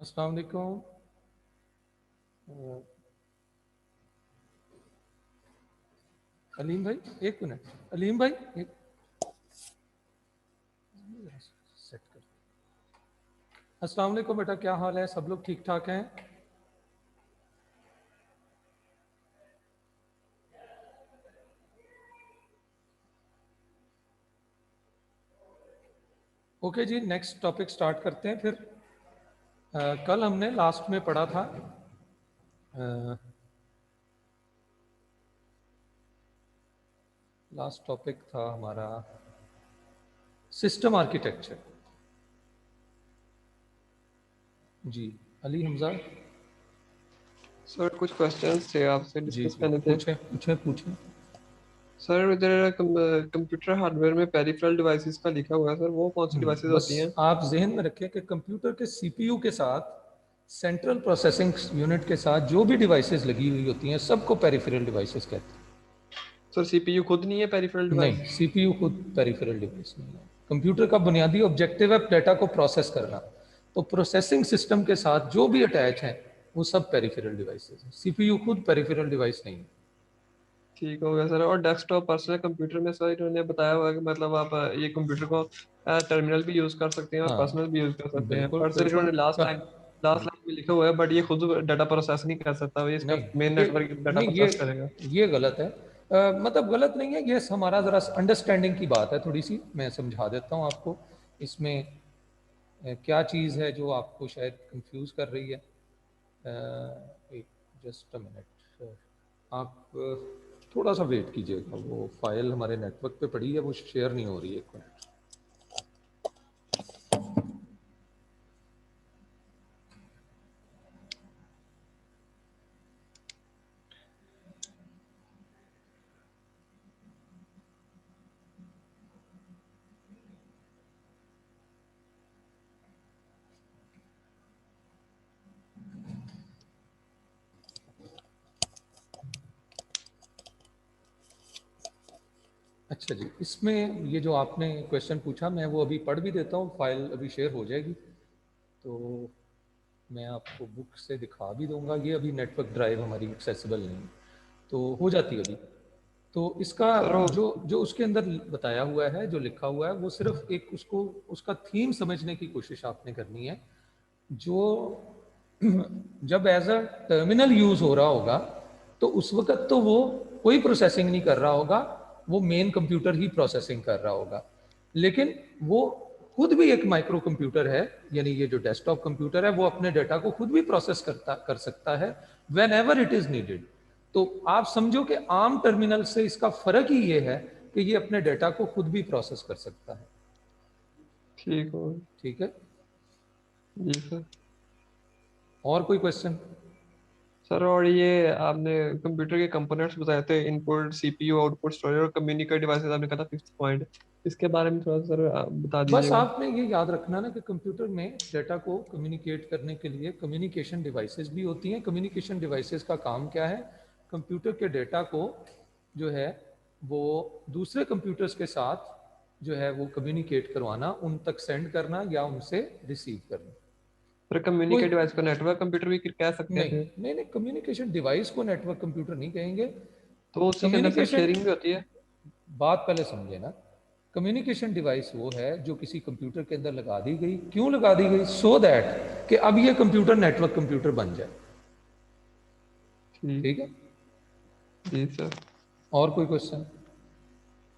अस्सलाम वालेकुम। अलीम भाई, एक मिनट। अलीम भाई, एक सेट कर। अस्सलाम वालेकुम बेटा, क्या हाल है? सब लोग ठीक ठाक हैं? ओके जी, नेक्स्ट टॉपिक स्टार्ट करते हैं फिर। कल हमने लास्ट में पढ़ा था लास्ट टॉपिक था हमारा सिस्टम आर्किटेक्चर। जी, अली हमजा। सर कुछ क्वेश्चंस थे आपसे जी डिस्कस जी, करने थे। पूछें पूछें पूछें। सर इधर कंप्यूटर हार्डवेयर में पेरिफेरल डिवाइसेस का लिखा हुआ है सर, वो कौन सी डिवाइसेस बस होती हैं? आप जहन में रखें कि कंप्यूटर के सीपीयू के साथ, सेंट्रल प्रोसेसिंग यूनिट के साथ जो भी डिवाइसेस लगी हुई होती हैं सबको पेरिफेरल डिवाइसेस कहते हैं। सर सीपीयू खुद नहीं है पेरिफेरल नहीं, डिवाइस? सीपीयू खुद पेरिफेरल डिवाइस नहीं है। कंप्यूटर का बुनियादी ऑब्जेक्टिव है डेटा को प्रोसेस करना। तो प्रोसेसिंग सिस्टम के साथ जो भी अटैच है वो सब पेरिफेरल डिवाइसेस हैं। सीपीयू खुद पेरिफेरल डिवाइस नहीं है। ठीक हो गया सर। और डेस्कटॉप पर्सनल कंप्यूटर में सर इन्होंने बताया हुआ है कि मतलब आप ये कंप्यूटर को टर्मिनल भी यूज कर सकते हैं और हाँ, पर्सनल भी यूज कर सकते हैं, बिल्कुल पर सर बिल्कुल। इन्होंने लास्ट लाइन में लिखा हुआ है बट ये खुद डाटा प्रोसेस नहीं कर सकता, ये इसका नहीं, मेन ये नेटवर्क डाटा नहीं, प्रोसेस करेगा। ये गलत है। मतलब गलत नहीं है, ये हमारा ज़रा अंडरस्टैंडिंग की बात है थोड़ी सी। मैं समझा देता हूँ आपको इसमें क्या चीज़ है जो आपको शायद कंफ्यूज कर रही है। एक जस्ट अ मिनट, आप थोड़ा सा वेट कीजिएगा। वो फाइल हमारे नेटवर्क पे पड़ी है, वो शेयर नहीं हो रही है। एक मिनट। अच्छा जी, इसमें ये जो आपने क्वेश्चन पूछा मैं वो अभी पढ़ भी देता हूँ। फाइल अभी शेयर हो जाएगी तो मैं आपको बुक से दिखा भी दूंगा। ये अभी नेटवर्क ड्राइव हमारी एक्सेसिबल नहीं है, तो हो जाती है अभी। तो इसका सर वो जो जो उसके अंदर बताया हुआ है, जो लिखा हुआ है, वो सिर्फ एक उसको उसका थीम समझने की कोशिश आपने करनी है। जो जब एज अ टर्मिनल यूज हो रहा होगा तो उस वक्त तो वो कोई प्रोसेसिंग नहीं कर रहा होगा, वो मेन कंप्यूटर ही प्रोसेसिंग कर रहा होगा। लेकिन वो खुद भी एक माइक्रो कंप्यूटर है, यानी ये जो डेस्कटॉप कंप्यूटर है वो अपने डेटा को खुद भी प्रोसेस कर सकता है when ever it is needed. तो आप समझो कि आम टर्मिनल से इसका फर्क ही ये है कि ये अपने डेटा को खुद भी प्रोसेस कर सकता है। ठीक हो। ठीक है, जी सर। और कोई क्वेश्चन? सर और ये आपने कंप्यूटर के कंपोनेंट्स बताए थे, इनपुट सीपीयू, आउटपुट स्टोरेज और कम्युनिकेट डिवाइसेस, आपने कहा था फिफ्थ पॉइंट, इसके बारे में थोड़ा सा सर आप बता बस दीजिएगा। आपने ये याद रखना ना कि कंप्यूटर में डेटा को कम्युनिकेट करने के लिए कम्युनिकेशन डिवाइसेस भी होती हैं। कम्युनिकेशन डिवाइसेस का काम क्या है? कंप्यूटर के डेटा को जो है वो दूसरे कंप्यूटर्स के साथ जो है वो कम्युनिकेट करवाना, उन तक सेंड करना या उनसे रिसीव करना। सर कोई कम्युनिकेट डिवाइस को नेटवर्क कंप्यूटर भी कह सकते हैं नहीं, फिर? नहीं नहीं, कम्युनिकेशन डिवाइस को नेटवर्क कंप्यूटर नहीं कहेंगे। तो उसी के अंदर सर कम्युनिकेशन, शेयरिंग भी होती है? बात पहले समझे ना। कम्युनिकेशन डिवाइस वो है जो किसी कंप्यूटर के अंदर लगा दी गई। क्यों लगा दी गई? सो दैट कि अब ये कंप्यूटर नेटवर्क कंप्यूटर बन जाए। ठीक। ठीक है, जी सर। और कोई क्वेश्चन?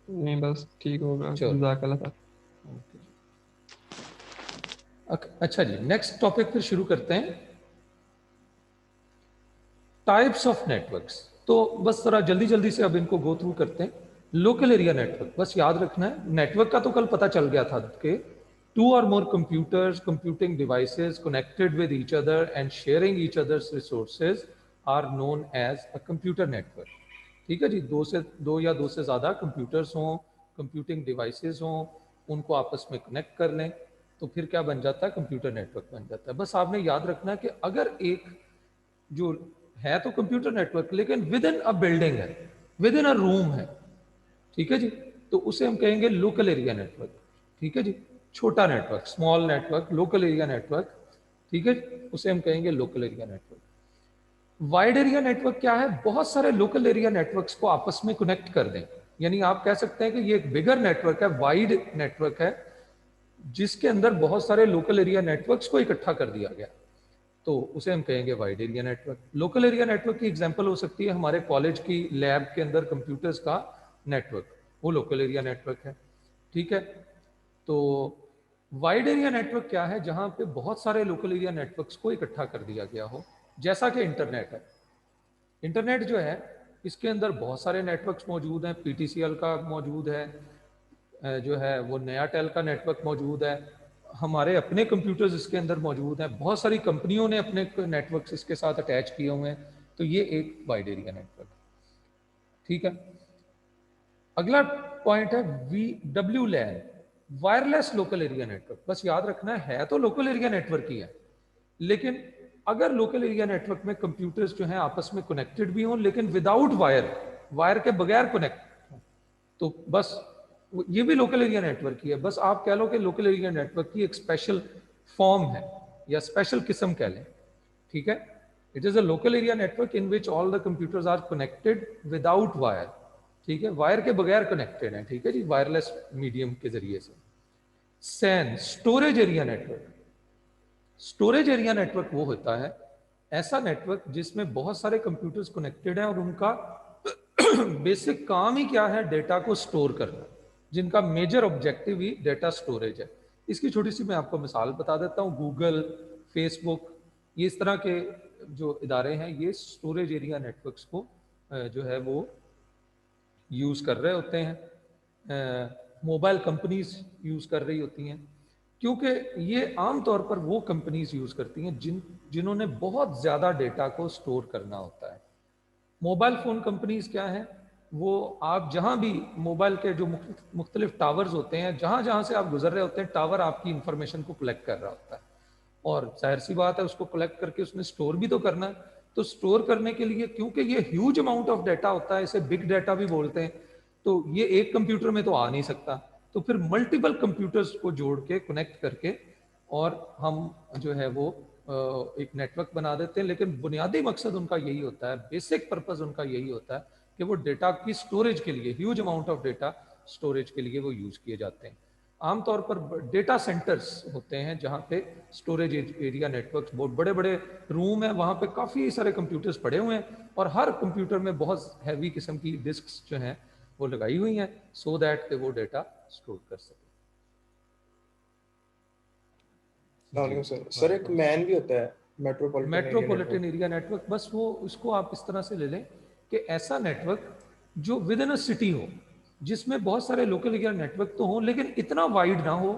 नहीं बस ठीक होगा, चलो, जज़ाकल्लाह सर। अच्छा जी, नेक्स्ट टॉपिक फिर शुरू करते हैं। Types of networks. तो बस जरा जल्दी जल्दी से अब इनको गो थ्रू करते हैं। लोकल एरिया नेटवर्क, बस याद रखना है। नेटवर्क का तो कल पता चल गया था कि टू और more computers, computing devices connected with each other and sharing each other's resources are known as a computer network. ठीक है जी, दो से ज़्यादा कंप्यूटर्स हों, कंप्यूटिंग डिवाइसेस हों, उनको आपस में कनेक्ट कर लें तो फिर क्या बन जाता है? कंप्यूटर नेटवर्क बन जाता है। बस आपने याद रखना है कि अगर एक जो है तो कंप्यूटर नेटवर्क लेकिन विद इन अ बिल्डिंग है, विद इन अ रूम है, ठीक है जी, तो उसे हम कहेंगे लोकल एरिया नेटवर्क। ठीक है जी, छोटा network, small network, local area network. ठीक है, उसे हम कहेंगे local area network. Wide area network क्या है? बहुत सारे लोकल एरिया नेटवर्क्स को आपस में कनेक्ट कर दें। यानी आप कह सकते हैं कि ये एक बिगर नेटवर्क है, वाइड नेटवर्क है, जिसके अंदर बहुत सारे लोकल एरिया नेटवर्क्स को इकट्ठा कर दिया गया, तो उसे हम कहेंगे wide area network. Local area network की एग्जांपल हो सकती है हमारे कॉलेज की लैब के अंदर कंप्यूटर्स का नेटवर्क, वो लोकल एरिया नेटवर्क है। ठीक है, तो वाइड एरिया नेटवर्क क्या है? जहां पे बहुत सारे लोकल एरिया नेटवर्क्स को इकट्ठा कर दिया गया हो, जैसा कि इंटरनेट है। इंटरनेट जो है, इसके अंदर बहुत सारे नेटवर्क्स मौजूद हैं, पीटीसीएल का मौजूद है, जो है वो नया टेल का नेटवर्क मौजूद है, हमारे अपने कंप्यूटर्स इसके अंदर मौजूद हैं, बहुत सारी कंपनियों ने अपने नेटवर्क्स इसके साथ अटैच किए हुए हैं, तो ये एक वाइड एरिया नेटवर्क। ठीक है, अगला पॉइंट है WLAN, wireless local area network. बस याद रखना है तो लोकल एरिया नेटवर्क ही है, लेकिन अगर लोकल एरिया नेटवर्क में कंप्यूटर्स जो हैं आपस में कनेक्टेड भी हों लेकिन विदाउट वायर, वायर के बगैर कनेक्ट, तो बस ये भी लोकल एरिया नेटवर्क ही है। बस आप कह लो कि लोकल एरिया नेटवर्क की एक स्पेशल फॉर्म है या स्पेशल किस्म कह लें। ठीक है, it is a local area network in which all the computers are connected without wire. ठीक है, वायर के बगैर कनेक्टेड है। ठीक है जी, वायरलेस मीडियम के जरिए से। SAN, storage area network. Storage area network वो होता है ऐसा नेटवर्क जिसमें बहुत सारे कंप्यूटर्स कनेक्टेड हैं और उनका बेसिक काम ही क्या है? डेटा को स्टोर करना, जिनका मेजर ऑब्जेक्टिव ही डेटा स्टोरेज है। इसकी छोटी सी मैं आपको मिसाल बता देता हूँ। गूगल, फेसबुक, ये इस तरह के जो इदारे हैं, ये स्टोरेज एरिया नेटवर्क्स को जो है वो यूज कर रहे होते हैं, मोबाइल कंपनीज यूज कर रही होती हैं, क्योंकि ये आमतौर पर वो कंपनीज यूज करती हैं जिन्होंने बहुत ज्यादा डेटा को स्टोर करना होता है। मोबाइल फ़ोन कंपनीज क्या हैं? वो आप जहाँ भी मोबाइल के जो मुख्तलिफ टावर्स होते हैं, जहाँ जहाँ से आप गुजर रहे होते हैं, टावर आपकी इंफॉर्मेशन को कलेक्ट कर रहा होता है, और जाहिर सी बात है उसको कलेक्ट करके उसने स्टोर भी तो करना है। तो स्टोर करने के लिए, क्योंकि ये ह्यूज अमाउंट ऑफ डाटा होता है, इसे बिग डाटा भी बोलते हैं, तो ये एक कंप्यूटर में तो आ नहीं सकता, तो फिर मल्टीपल कंप्यूटर्स को जोड़ के कनेक्ट करके और हम जो है वो एक नेटवर्क बना देते हैं। लेकिन बुनियादी मकसद उनका यही होता है, बेसिक पर्पस उनका यही होता है कि वो डेटा की स्टोरेज के लिए, huge amount of data storage के लिए वो यूज किए जाते हैं। आमतौर पर डेटा सेंटर्स होते हैं जहाँ पे स्टोरेज एरिया नेटवर्क्स, बहुत बड़े बड़े रूम है, वहाँ पे काफ़ी सारे कंप्यूटर्स पड़े हुए हैं और हर कंप्यूटर में बहुत हैवी किस्म की डिस्क्स जो हैं वो लगाई हुई हैं, सो दैट कि वो डेटा स्टोर कर सके। सर सर एक मैन भी होता है, मेट्रोपॉलिटन एरिया नेटवर्क। बस वो उसको आप इस तरह से ले लें कि ऐसा नेटवर्क जो विद इन अ सिटी हो, जिसमें बहुत सारे लोकल एरिया नेटवर्क तो हो लेकिन इतना वाइड ना हो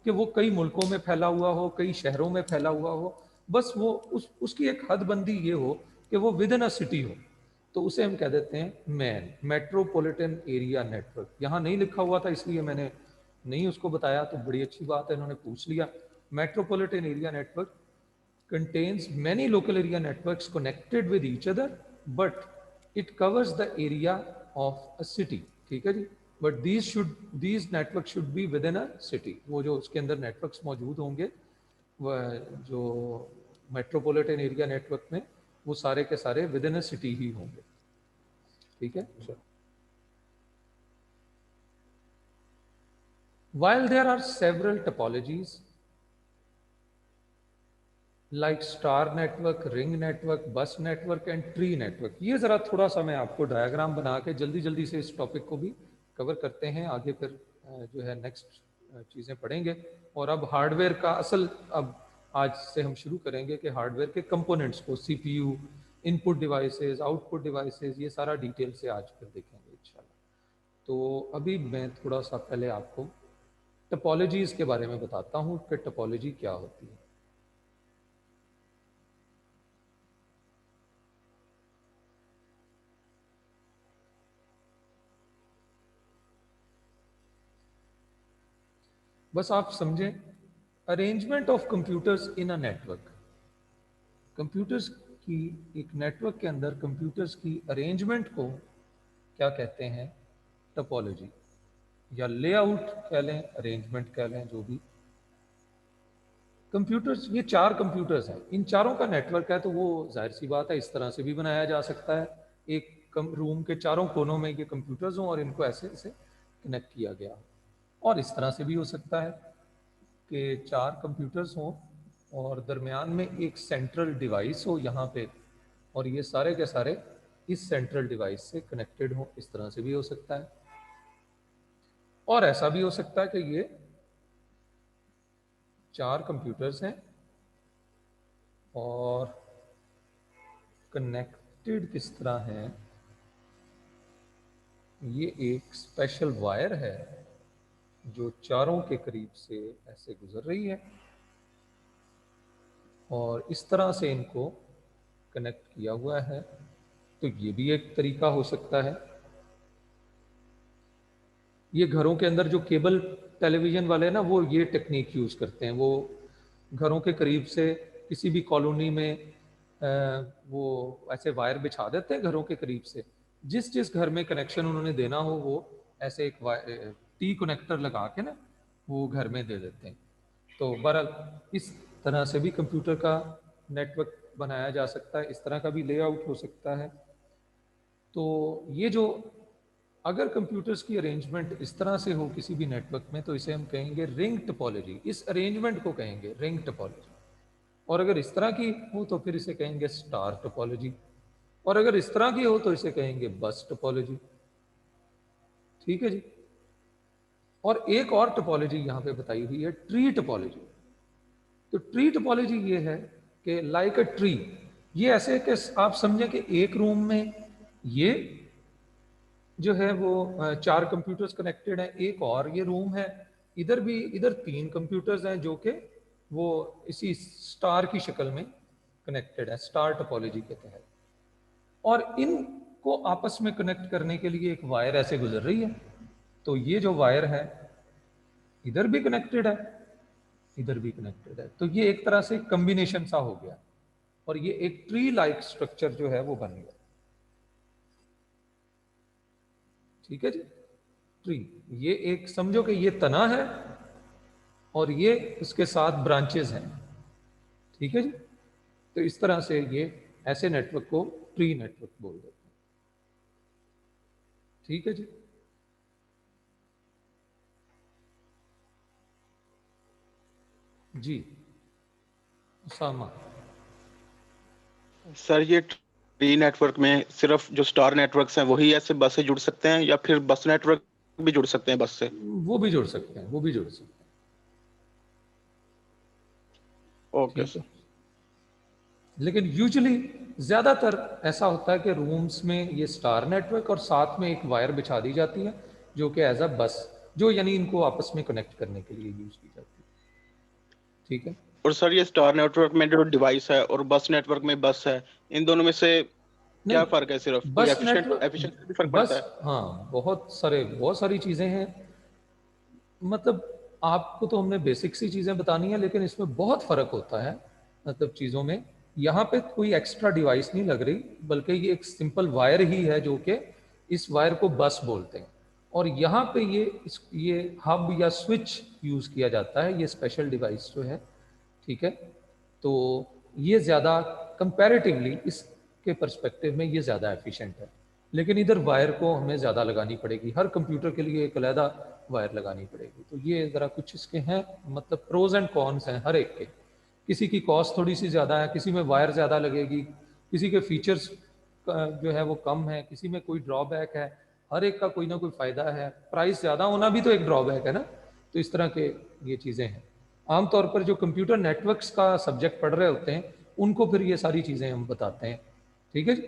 कि वो कई मुल्कों में फैला हुआ हो, कई शहरों में फैला हुआ हो। बस वो उसकी एक हदबंदी ये हो कि वो विद इन अ सिटी हो, तो उसे हम कह देते हैं मैन, मेट्रोपॉलिटन एरिया नेटवर्क। यहाँ नहीं लिखा हुआ था इसलिए मैंने नहीं उसको बताया, तो बड़ी अच्छी बात है, इन्होंने पूछ लिया। Metropolitan area network contains many local area networks connected with each other, but it covers the area of a city। ठीक है जी, but these networks should be within a city। वो जो उसके अंदर नेटवर्क्स मौजूद होंगे, वह जो मेट्रोपॉलिटन एरिया नेटवर्क में, वो सारे के सारे विद इन अ सिटी ही होंगे। ठीक है, while there are several topologies like star network, ring network, बस नेटवर्क एंड ट्री नेटवर्क। ये ज़रा थोड़ा सा मैं आपको डायग्राम बना के जल्दी जल्दी से इस टॉपिक को भी कवर करते हैं। आगे फिर जो है नेक्स्ट चीज़ें पढ़ेंगे। और अब हार्डवेयर का असल, अब आज से हम शुरू करेंगे कि हार्डवेयर के कंपोनेंट्स को, CPU, input devices, output devices, ये सारा डिटेल से आज फिर देखेंगे इंशाल्लाह। तो अभी मैं थोड़ा सा पहले आपको टपोलॉजीज़ के बारे में बताता हूँ कि टपोलॉजी क्या होती है। बस आप समझें, arrangement of computers in a network. Computers की एक नेटवर्क के अंदर कंप्यूटर्स की अरेंजमेंट को क्या कहते हैं? टपोलॉजी, या लेआउट कह लें, अरेंजमेंट कह लें, जो भी। कंप्यूटर्स, ये 4 कंप्यूटर्स हैं, इन चारों का नेटवर्क है, तो वो जाहिर सी बात है इस तरह से भी बनाया जा सकता है, एक रूम के चारों कोनों में ये कंप्यूटर्स हों और इनको ऐसे ऐसे कनेक्ट किया गया हो। और इस तरह से भी हो सकता है कि 4 कंप्यूटर्स हों और दरमियान में एक सेंट्रल डिवाइस हो यहाँ पे, और ये सारे के सारे इस सेंट्रल डिवाइस से कनेक्टेड हो, इस तरह से भी हो सकता है। और ऐसा भी हो सकता है कि ये 4 कंप्यूटर्स हैं और कनेक्टेड किस तरह है, ये एक स्पेशल वायर है जो चारों के करीब से ऐसे गुजर रही है और इस तरह से इनको कनेक्ट किया हुआ है। तो ये भी एक तरीका हो सकता है। ये घरों के अंदर जो केबल टेलीविज़न वाले ना, वो ये टेक्निक यूज़ करते हैं। वो घरों के करीब से किसी भी कॉलोनी में वो ऐसे वायर बिछा देते हैं घरों के करीब से, जिस जिस घर में कनेक्शन उन्होंने देना हो वो ऐसे एक टी कनेक्टर लगा के ना वो घर में दे देते हैं। तो बहरहाल इस तरह से भी कंप्यूटर का नेटवर्क बनाया जा सकता है, इस तरह का भी लेआउट हो सकता है। तो ये जो, अगर कंप्यूटर्स की अरेंजमेंट इस तरह से हो किसी भी नेटवर्क में, तो इसे हम कहेंगे रिंग टोपोलॉजी। इस अरेंजमेंट को कहेंगे रिंग टोपोलॉजी। और अगर इस तरह की हो तो फिर इसे कहेंगे स्टार टोपोलॉजी। और अगर इस तरह की हो तो इसे कहेंगे बस टोपोलॉजी। ठीक है जी। और एक और टोपोलॉजी यहाँ पे बताई हुई है, ट्री टोपोलॉजी। तो ट्री टोपोलॉजी ये है कि लाइक अ ट्री, ये ऐसे कि आप समझें कि एक रूम में ये जो है वो 4 कंप्यूटर्स कनेक्टेड हैं, एक और ये रूम है, इधर भी, इधर 3 कंप्यूटर्स हैं जो कि वो इसी स्टार की शक्ल में कनेक्टेड है, स्टार टोपोलॉजी के तहत। और इनको आपस में कनेक्ट करने के लिए एक वायर ऐसे गुजर रही है। तो ये जो वायर है इधर भी कनेक्टेड है, इधर भी कनेक्टेड है, तो ये एक तरह से कॉम्बिनेशन सा हो गया और ये एक ट्री लाइक स्ट्रक्चर जो है वो बन गया। ठीक है जी। ट्री, ये एक समझो कि ये तना है और ये उसके साथ ब्रांचेस हैं। ठीक है जी। तो इस तरह से ये ऐसे नेटवर्क को ट्री नेटवर्क बोल देते हैं। ठीक है जी। जी उसामा। सर ये ट्री नेटवर्क में सिर्फ जो स्टार नेटवर्क्स हैं वही ऐसे बस से जुड़ सकते हैं या फिर बस नेटवर्क भी जुड़ सकते हैं बस से? वो भी जुड़ सकते हैं, वो भी जुड़ सकते हैं। ओके ठीक सर। है। लेकिन यूजुअली ज़्यादातर ऐसा होता है कि रूम्स में ये स्टार नेटवर्क और साथ में एक वायर बिछा दी जाती है जो कि एज अ बस, जो यानी इनको आपस में कनेक्ट करने के लिए यूज़ की जाती है। ठीक है। और सर ये स्टार नेटवर्क में जो डिवाइस है और बस नेटवर्क में बस है, इन दोनों में से क्या नहीं, फर्क है? सिर्फ कोई बस नेटवर्क, एफिशिएंसी भी फर्क पड़ता बस, है? हाँ, बहुत सारी चीज़ें हैं। मतलब आपको तो हमने बेसिक सी चीज़ें बतानी है, लेकिन इसमें बहुत फ़र्क होता है मतलब चीज़ों में। यहाँ पे कोई एक्स्ट्रा डिवाइस नहीं लग रही, बल्कि ये एक सिंपल वायर ही है जो कि इस वायर को बस बोलते हैं। और यहाँ पे ये हब या स्विच यूज़ किया जाता है, ये स्पेशल डिवाइस जो है। ठीक है। तो ये ज़्यादा कंपैरेटिवली इसके पर्सपेक्टिव में ये ज़्यादा एफिशिएंट है। लेकिन इधर वायर को हमें ज़्यादा लगानी पड़ेगी, हर कंप्यूटर के लिए एक अलहदा वायर लगानी पड़ेगी। तो ये ज़रा कुछ इसके हैं, मतलब प्रोज एंड कॉन्स हैं हर एक के। किसी की कॉस्ट थोड़ी सी ज़्यादा है, किसी में वायर ज़्यादा लगेगी, किसी के फीचर्स जो है वो कम है, किसी में कोई ड्रॉबैक है। हर एक का कोई ना कोई फ़ायदा है। प्राइस ज़्यादा होना भी तो एक ड्रॉबैक है ना। तो इस तरह के ये चीज़ें हैं। आमतौर पर जो कंप्यूटर नेटवर्क्स का सब्जेक्ट पढ़ रहे होते हैं उनको फिर ये सारी चीज़ें हम बताते हैं। ठीक है जी।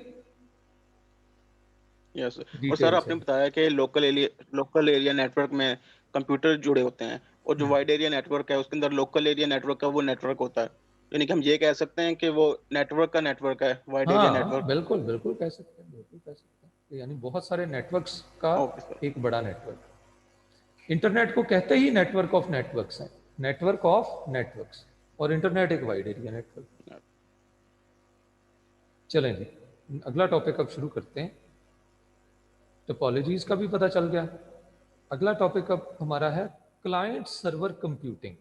यस। और सर डिटेल से। आपने बताया कि लोकल एरिया नेटवर्क में कंप्यूटर जुड़े होते हैं और जो वाइड एरिया नेटवर्क है उसके अंदर लोकल एरिया नेटवर्क का वो नेटवर्क होता है, यानी कि हम ये कह सकते हैं कि वो नेटवर्क का नेटवर्क है वाइड एरिया हाँ नेटवर्क। बिल्कुल बिल्कुल कह सकते हैं, बिल्कुल कह सकते हैं। यानी बहुत सारे नेटवर्क्स का ओके सर। एक बड़ा नेटवर्क। इंटरनेट को कहते ही नेटवर्क ऑफ नेटवर्क्स है, नेटवर्क ऑफ नेटवर्क्स। और इंटरनेट एक वाइड एरिया नेटवर्क। चलें जी, अगला टॉपिक अब शुरू करते हैं। टोपोलॉजीज का भी पता चल गया। अगला टॉपिक अब हमारा है क्लाइंट सर्वर कंप्यूटिंग।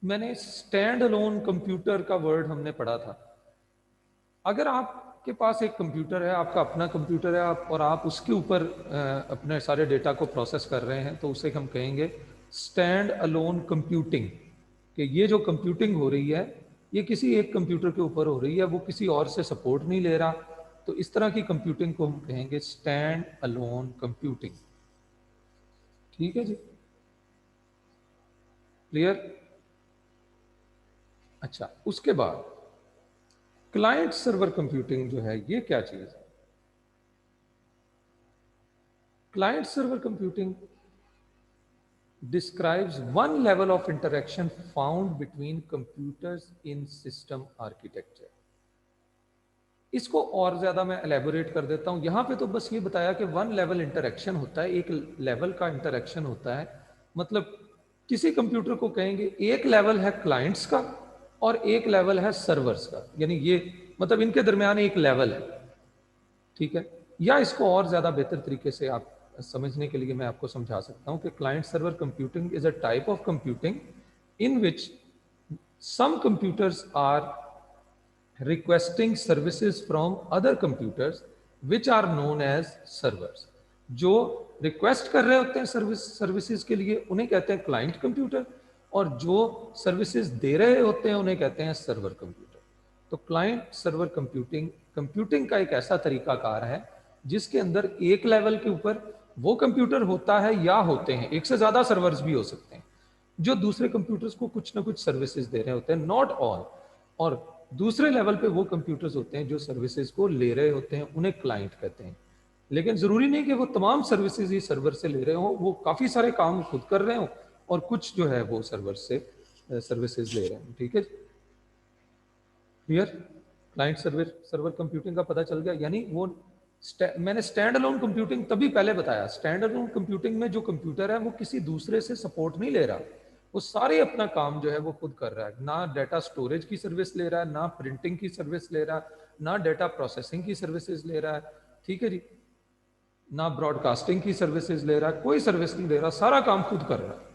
मैंने स्टैंड अलोन कंप्यूटर का वर्ड हमने पढ़ा था। अगर आपके पास एक कंप्यूटर है, आपका अपना कंप्यूटर है, और आप उसके ऊपर अपने सारे डेटा को प्रोसेस कर रहे हैं, तो उसे हम कहेंगे स्टैंड अलोन कंप्यूटिंग। कि ये जो कंप्यूटिंग हो रही है ये किसी एक कंप्यूटर के ऊपर हो रही है, वो किसी और से सपोर्ट नहीं ले रहा। तो इस तरह की कंप्यूटिंग को हम कहेंगे स्टैंड अलोन कंप्यूटिंग। ठीक है जी, क्लियर? अच्छा, उसके बाद क्लाइंट सर्वर कंप्यूटिंग जो है, ये क्या चीज है? Client server computing describes one level of interaction found between computers in system architecture। इसको और ज्यादा मैं एलेबोरेट कर देता हूं। यहां पे तो बस ये बताया कि वन लेवल इंटरेक्शन होता है, एक लेवल का इंटरेक्शन होता है। मतलब किसी कंप्यूटर को कहेंगे एक लेवल है क्लाइंट्स का और एक लेवल है सर्वर्स का, यानी ये मतलब इनके दरमियान एक लेवल है। ठीक है, या इसको और ज्यादा बेहतर तरीके से आप समझने के लिए मैं आपको समझा सकता हूं कि client server computing is a type of computing in which some computers are requesting services from other computers which are known as servers। जो रिक्वेस्ट कर रहे होते हैं सर्विसेज के लिए उन्हें कहते हैं क्लाइंट कंप्यूटर, और जो सर्विसेज दे रहे होते हैं उन्हें कहते हैं सर्वर कंप्यूटर। तो क्लाइंट सर्वर कंप्यूटिंग कंप्यूटिंग का एक ऐसा तरीकाकार है जिसके अंदर एक लेवल के ऊपर वो कंप्यूटर होता है, या होते हैं एक से ज्यादा सर्वर्स भी हो सकते हैं, जो दूसरे कंप्यूटर्स को कुछ ना कुछ सर्विसेज दे रहे होते हैं, नॉट ऑल। और दूसरे लेवल पे वो कंप्यूटर्स होते हैं जो सर्विसेज को ले रहे होते हैं, उन्हें क्लाइंट कहते हैं। लेकिन जरूरी नहीं कि वो तमाम सर्विसेज ही सर्वर से ले रहे हो, वो काफी सारे काम खुद कर रहे हो और कुछ जो है वो सर्वर से सर्विसेज ले रहे हैं। ठीक है, clear? Client server server computing का पता चल गया। यानी वो मैंने स्टैंड अलोन कंप्यूटिंग तभी पहले बताया। स्टैंड अलोन कंप्यूटिंग में जो कंप्यूटर है वो किसी दूसरे से सपोर्ट नहीं ले रहा, वो सारे अपना काम जो है वो खुद कर रहा है। ना डाटा स्टोरेज की सर्विस ले रहा है, ना प्रिंटिंग की सर्विस ले रहा है, ना डाटा प्रोसेसिंग की सर्विसेज ले रहा है। ठीक है जी, ना ब्रॉडकास्टिंग की सर्विसेज ले रहा है, कोई सर्विस नहीं ले रहा, सारा काम खुद कर रहा है।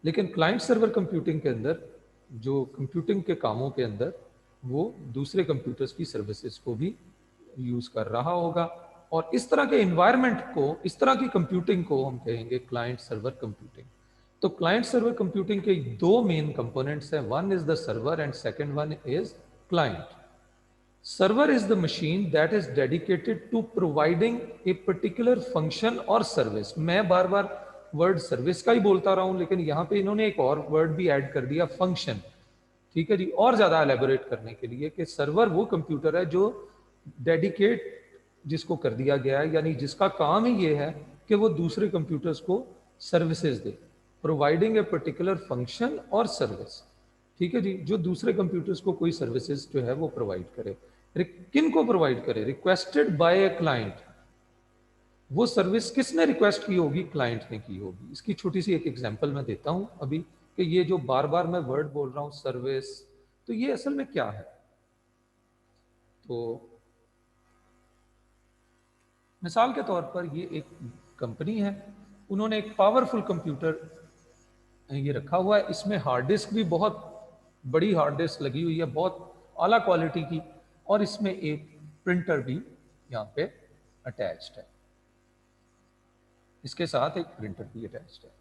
लेकिन क्लाइंट सर्वर कंप्यूटिंग के अंदर जो कंप्यूटिंग के कामों के अंदर वो दूसरे कंप्यूटर्स की सर्विसेज को भी यूज कर रहा होगा, और इस तरह के एनवायरनमेंट को, इस तरह की कंप्यूटिंग को हम कहेंगे क्लाइंट सर्वर कंप्यूटिंग। तो क्लाइंट सर्वर कंप्यूटिंग के दो मेन कंपोनेंट्स हैं, one is the server and second one is client. Server is the machine that is dedicated to providing a particular function और सर्विस। मैं बार बार वर्ड सर्विस का ही बोलता रहा हूं, लेकिन यहां पे इन्होंने एक और वर्ड भी ऐड कर दिया, फंक्शन। ठीक है जी, और ज्यादा एलेबोरेट करने के लिए कि सर्वर वो कंप्यूटर है जो डेडिकेट जिसको कर दिया गया है, यानी जिसका काम ही ये है कि वो दूसरे कंप्यूटर्स को services they, providing a particular function और सर्विस। ठीक है जी, जो दूसरे कंप्यूटर्स को कोई सर्विसेज जो है वो प्रोवाइड करे। किन को प्रोवाइड करे? Requested bye a client. वो सर्विस किसने रिक्वेस्ट की होगी? क्लाइंट ने की होगी। इसकी छोटी सी एक एग्जांपल मैं देता हूं अभी, कि ये जो बार बार मैं वर्ड बोल रहा हूं सर्विस, तो ये असल में क्या है? तो मिसाल के तौर पर ये एक कंपनी है, उन्होंने एक पावरफुल कंप्यूटर ये रखा हुआ है, इसमें हार्ड डिस्क भी बहुत बड़ी हार्ड डिस्क लगी हुई है, बहुत आला क्वालिटी की, और इसमें एक प्रिंटर भी यहाँ पे अटैच्ड है, इसके साथ एक प्रिंटर भी अटैच्ड है।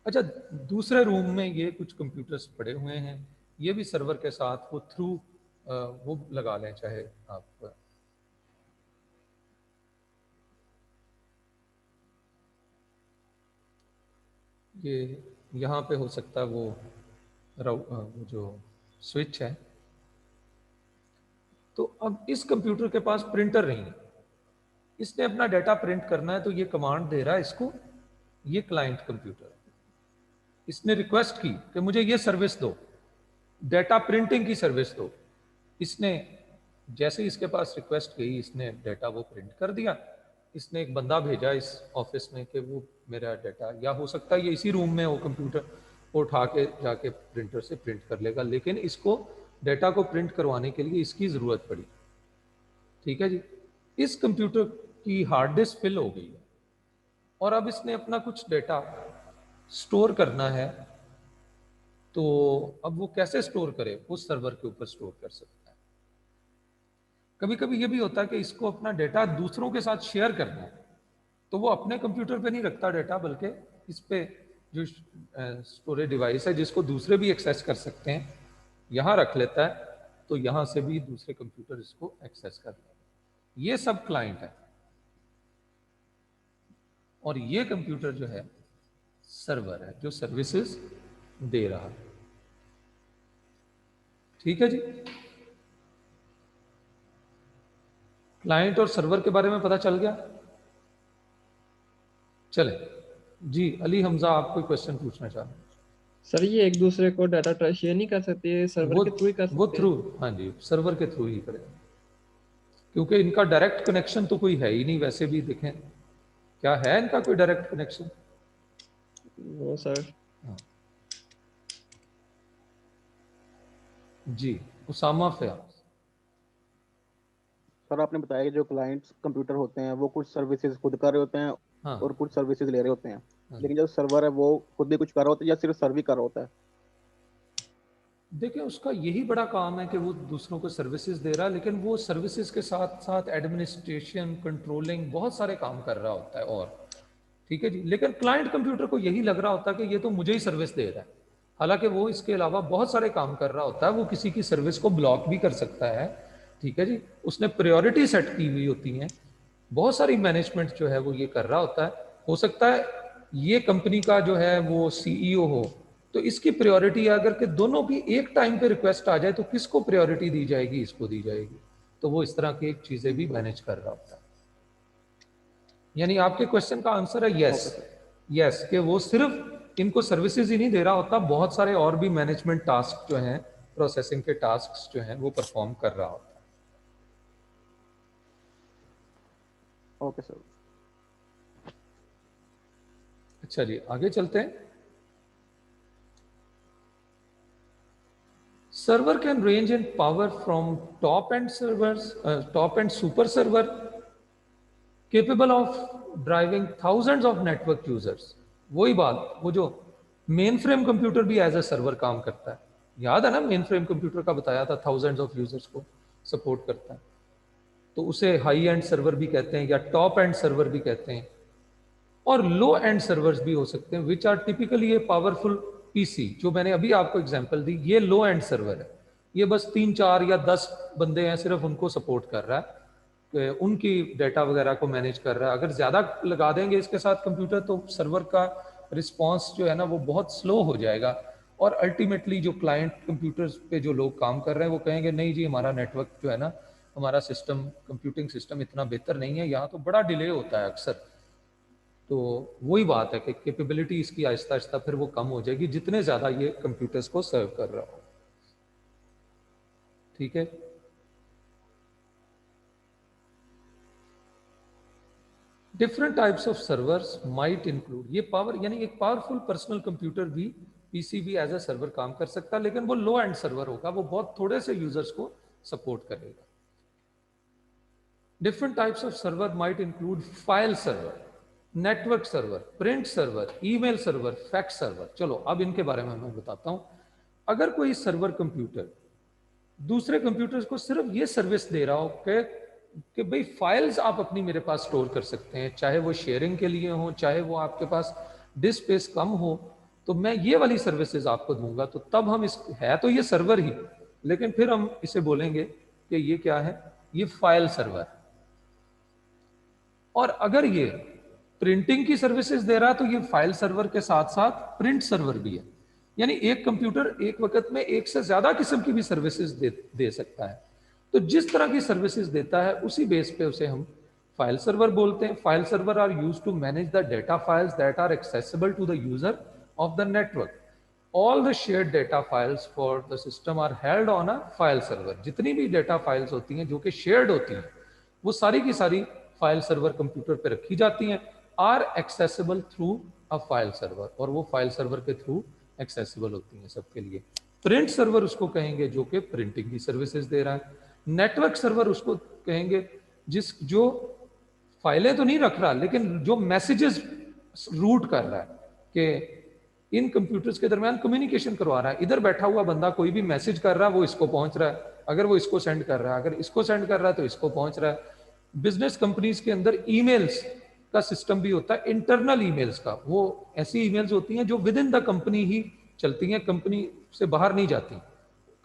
अच्छा, दूसरे रूम में ये कुछ कंप्यूटर्स पड़े हुए हैं, ये भी सर्वर के साथ वो थ्रू वो लगा लें, चाहे आप ये यहाँ पे हो सकता है वो जो स्विच है। तो अब इस कंप्यूटर के पास प्रिंटर नहीं है, इसने अपना डाटा प्रिंट करना है, तो ये कमांड दे रहा है इसको, ये क्लाइंट कंप्यूटर, इसने रिक्वेस्ट की कि मुझे ये सर्विस दो, डाटा प्रिंटिंग की सर्विस दो। इसने जैसे ही इसके पास रिक्वेस्ट गई, इसने डाटा वो प्रिंट कर दिया। इसने एक बंदा भेजा इस ऑफिस में कि वो मेरा डाटा, या हो सकता है ये इसी रूम में वो कंप्यूटर को उठा के जाके प्रिंटर से प्रिंट कर लेगा, लेकिन इसको डाटा को प्रिंट करवाने के लिए इसकी ज़रूरत पड़ी। ठीक है जी, इस कंप्यूटर की हार्ड डिस्क फिल हो गई है और अब इसने अपना कुछ डाटा स्टोर करना है तो अब वो कैसे स्टोर करे, उस सर्वर के ऊपर स्टोर कर सकता है। कभी कभी ये भी होता है कि इसको अपना डेटा दूसरों के साथ शेयर करना है, तो वो अपने कंप्यूटर पे नहीं रखता डेटा, बल्कि इस पे जो स्टोरेज डिवाइस है जिसको दूसरे भी एक्सेस कर सकते हैं, यहाँ रख लेता है, तो यहाँ से भी दूसरे कंप्यूटर इसको एक्सेस कर लेते हैं। ये सब क्लाइंट है, और ये कंप्यूटर जो है सर्वर है जो सर्विसेज दे रहा है। ठीक है जी, क्लाइंट और सर्वर के बारे में पता चल गया। चले जी, अली हमजा आप कोई क्वेश्चन पूछना चाह रहे हैं? सर ये एक दूसरे को डाटा शेयर नहीं कर सकते, सर्वर के थ्रू ही कर सकते वो हैं? थ्रू, हाँ जी, सर्वर के थ्रू ही करें, क्योंकि इनका डायरेक्ट कनेक्शन तो कोई है ही नहीं। वैसे भी देखें, क्या है इनका कोई डायरेक्ट कनेक्शन? वो सर जी, उसामा फयाज। सर आपने बताया कि जो क्लाइंट्स कंप्यूटर होते हैं वो कुछ सर्विसेज खुद कर रहे होते हैं हाँ और कुछ सर्विसेज ले रहे होते हैं, हाँ। लेकिन जो सर्वर है वो खुद भी कुछ कर रहा होता है या सिर्फ सर्व ही कर रहा होता है? देखिए, उसका यही बड़ा काम है कि वो दूसरों को सर्विसेज दे रहा है, लेकिन वो सर्विसेज के साथ साथ एडमिनिस्ट्रेशन, कंट्रोलिंग, बहुत सारे काम कर रहा होता है। और ठीक है जी, लेकिन क्लाइंट कंप्यूटर को यही लग रहा होता है कि ये तो मुझे ही सर्विस दे रहा है, हालांकि वो इसके अलावा बहुत सारे काम कर रहा होता है। वो किसी की सर्विस को ब्लॉक भी कर सकता है, ठीक है जी, उसने प्रायोरिटी सेट की हुई होती हैं, बहुत सारी मैनेजमेंट जो है वो ये कर रहा होता है। हो सकता है ये कंपनी का जो है वो सीईओ हो, तो इसकी प्रायोरिटी अगर कि दोनों की एक टाइम पे रिक्वेस्ट आ जाए तो किसको प्रायोरिटी दी जाएगी? इसको दी जाएगी। तो वो इस तरह की चीजें भी मैनेज कर रहा होता है। यानी आपके क्वेश्चन का आंसर है यस, यस, कि वो सिर्फ इनको सर्विसेज ही नहीं दे रहा होता, बहुत सारे और भी मैनेजमेंट टास्क जो हैं, प्रोसेसिंग के टास्क जो हैं वो परफॉर्म कर रहा होता है। Okay sir. अच्छा जी, आगे चलते हैं। Server can range in power from top and servers, top and super server capable of driving thousands of network users। वही बात, वो जो मेन फ्रेम कंप्यूटर भी एज ए सर्वर काम करता है, याद है ना, मेन फ्रेम कंप्यूटर का बताया था, थाउजेंड्स ऑफ यूजर्स को सपोर्ट करता है, तो उसे हाई एंड सर्वर भी कहते हैं या टॉप एंड सर्वर भी कहते हैं। और लो एंड सर्वर्स भी हो सकते हैं, which are typically a powerful PC. जो मैंने अभी आपको एग्जांपल दी, ये लो एंड सर्वर है, ये बस 3, 4 या 10 बंदे हैं, सिर्फ उनको सपोर्ट कर रहा है, उनकी डेटा वगैरह को मैनेज कर रहा है। अगर ज़्यादा लगा देंगे इसके साथ कंप्यूटर, तो सर्वर का रिस्पांस जो है ना वो बहुत स्लो हो जाएगा, और अल्टीमेटली जो क्लाइंट कंप्यूटर्स पे जो लोग काम कर रहे हैं वो कहेंगे नहीं जी, हमारा नेटवर्क जो है ना, हमारा सिस्टम, कंप्यूटिंग सिस्टम इतना बेहतर नहीं है, यहाँ तो बड़ा डिले होता है अक्सर। तो वही बात है कि कैपेबिलिटी इसकी आहिस्ता आहिस्ता फिर वो कम हो जाएगी जितने ज़्यादा ये कंप्यूटर्स को सर्व कर रहा हो। ठीक है, different types of servers might include, ये पावर यानी एक पावरफुल पर्सनल कंप्यूटर भी, पीसी भी एज ए सर्वर काम कर सकता है, लेकिन वो लो एंड सर्वर होगा, वो बहुत थोड़े से यूजर्स को सपोर्ट करेगा। Different types of server might include file server, network server, print server, email server, fax server. चलो अब इनके बारे में मैं बताता हूं। अगर कोई सर्वर कंप्यूटर दूसरे कंप्यूटर्स को सिर्फ ये सर्विस दे रहा हो कि भाई फाइल्स आप अपनी मेरे पास स्टोर कर सकते हैं, चाहे वो शेयरिंग के लिए हो, चाहे वो आपके पास डिस्क स्पेस कम हो, तो मैं ये वाली सर्विसेज आपको दूंगा, तो तब हम इस, है तो ये सर्वर ही, लेकिन फिर हम इसे बोलेंगे कि ये क्या है, ये फाइल सर्वर। और अगर ये प्रिंटिंग की सर्विसेज दे रहा है तो ये फाइल सर्वर के साथ साथ प्रिंट सर्वर भी है। यानी एक कंप्यूटर एक वक्त में एक से ज्यादा किस्म की भी सर्विसेज दे सकता है। तो जिस तरह की सर्विसेज देता है उसी बेस पे उसे हम फाइल सर्वर बोलते हैं। File server are used to manage the data files that are accessible to the user of the network. All the shared data files for the system are held on a file server. जितनी भी data files होती हैं जो कि shared होती हैं, वो सारी की सारी फाइल सर्वर कंप्यूटर पे रखी जाती हैं, are accessible through a file server, और वो फाइल सर्वर के थ्रू एक्सेसिबल होती हैं सबके लिए। प्रिंट सर्वर उसको कहेंगे जो कि प्रिंटिंग की सर्विसेज दे रहा है। नेटवर्क सर्वर उसको कहेंगे जो फाइलें तो नहीं रख रहा लेकिन जो मैसेजेस रूट कर रहा है, कि इन कंप्यूटर्स के दरमियान कम्युनिकेशन करवा रहा है। इधर बैठा हुआ बंदा कोई भी मैसेज कर रहा है वो इसको पहुंच रहा है, अगर वो इसको सेंड कर रहा है, अगर इसको सेंड कर रहा है तो इसको पहुंच रहा है। बिजनेस कंपनीज के अंदर ईमेल्स का सिस्टम भी होता है, इंटरनल ईमेल्स का। वो ऐसी ईमेल्स होती हैं जो विद इन द कंपनी ही चलती हैं, कंपनी से बाहर नहीं जाती।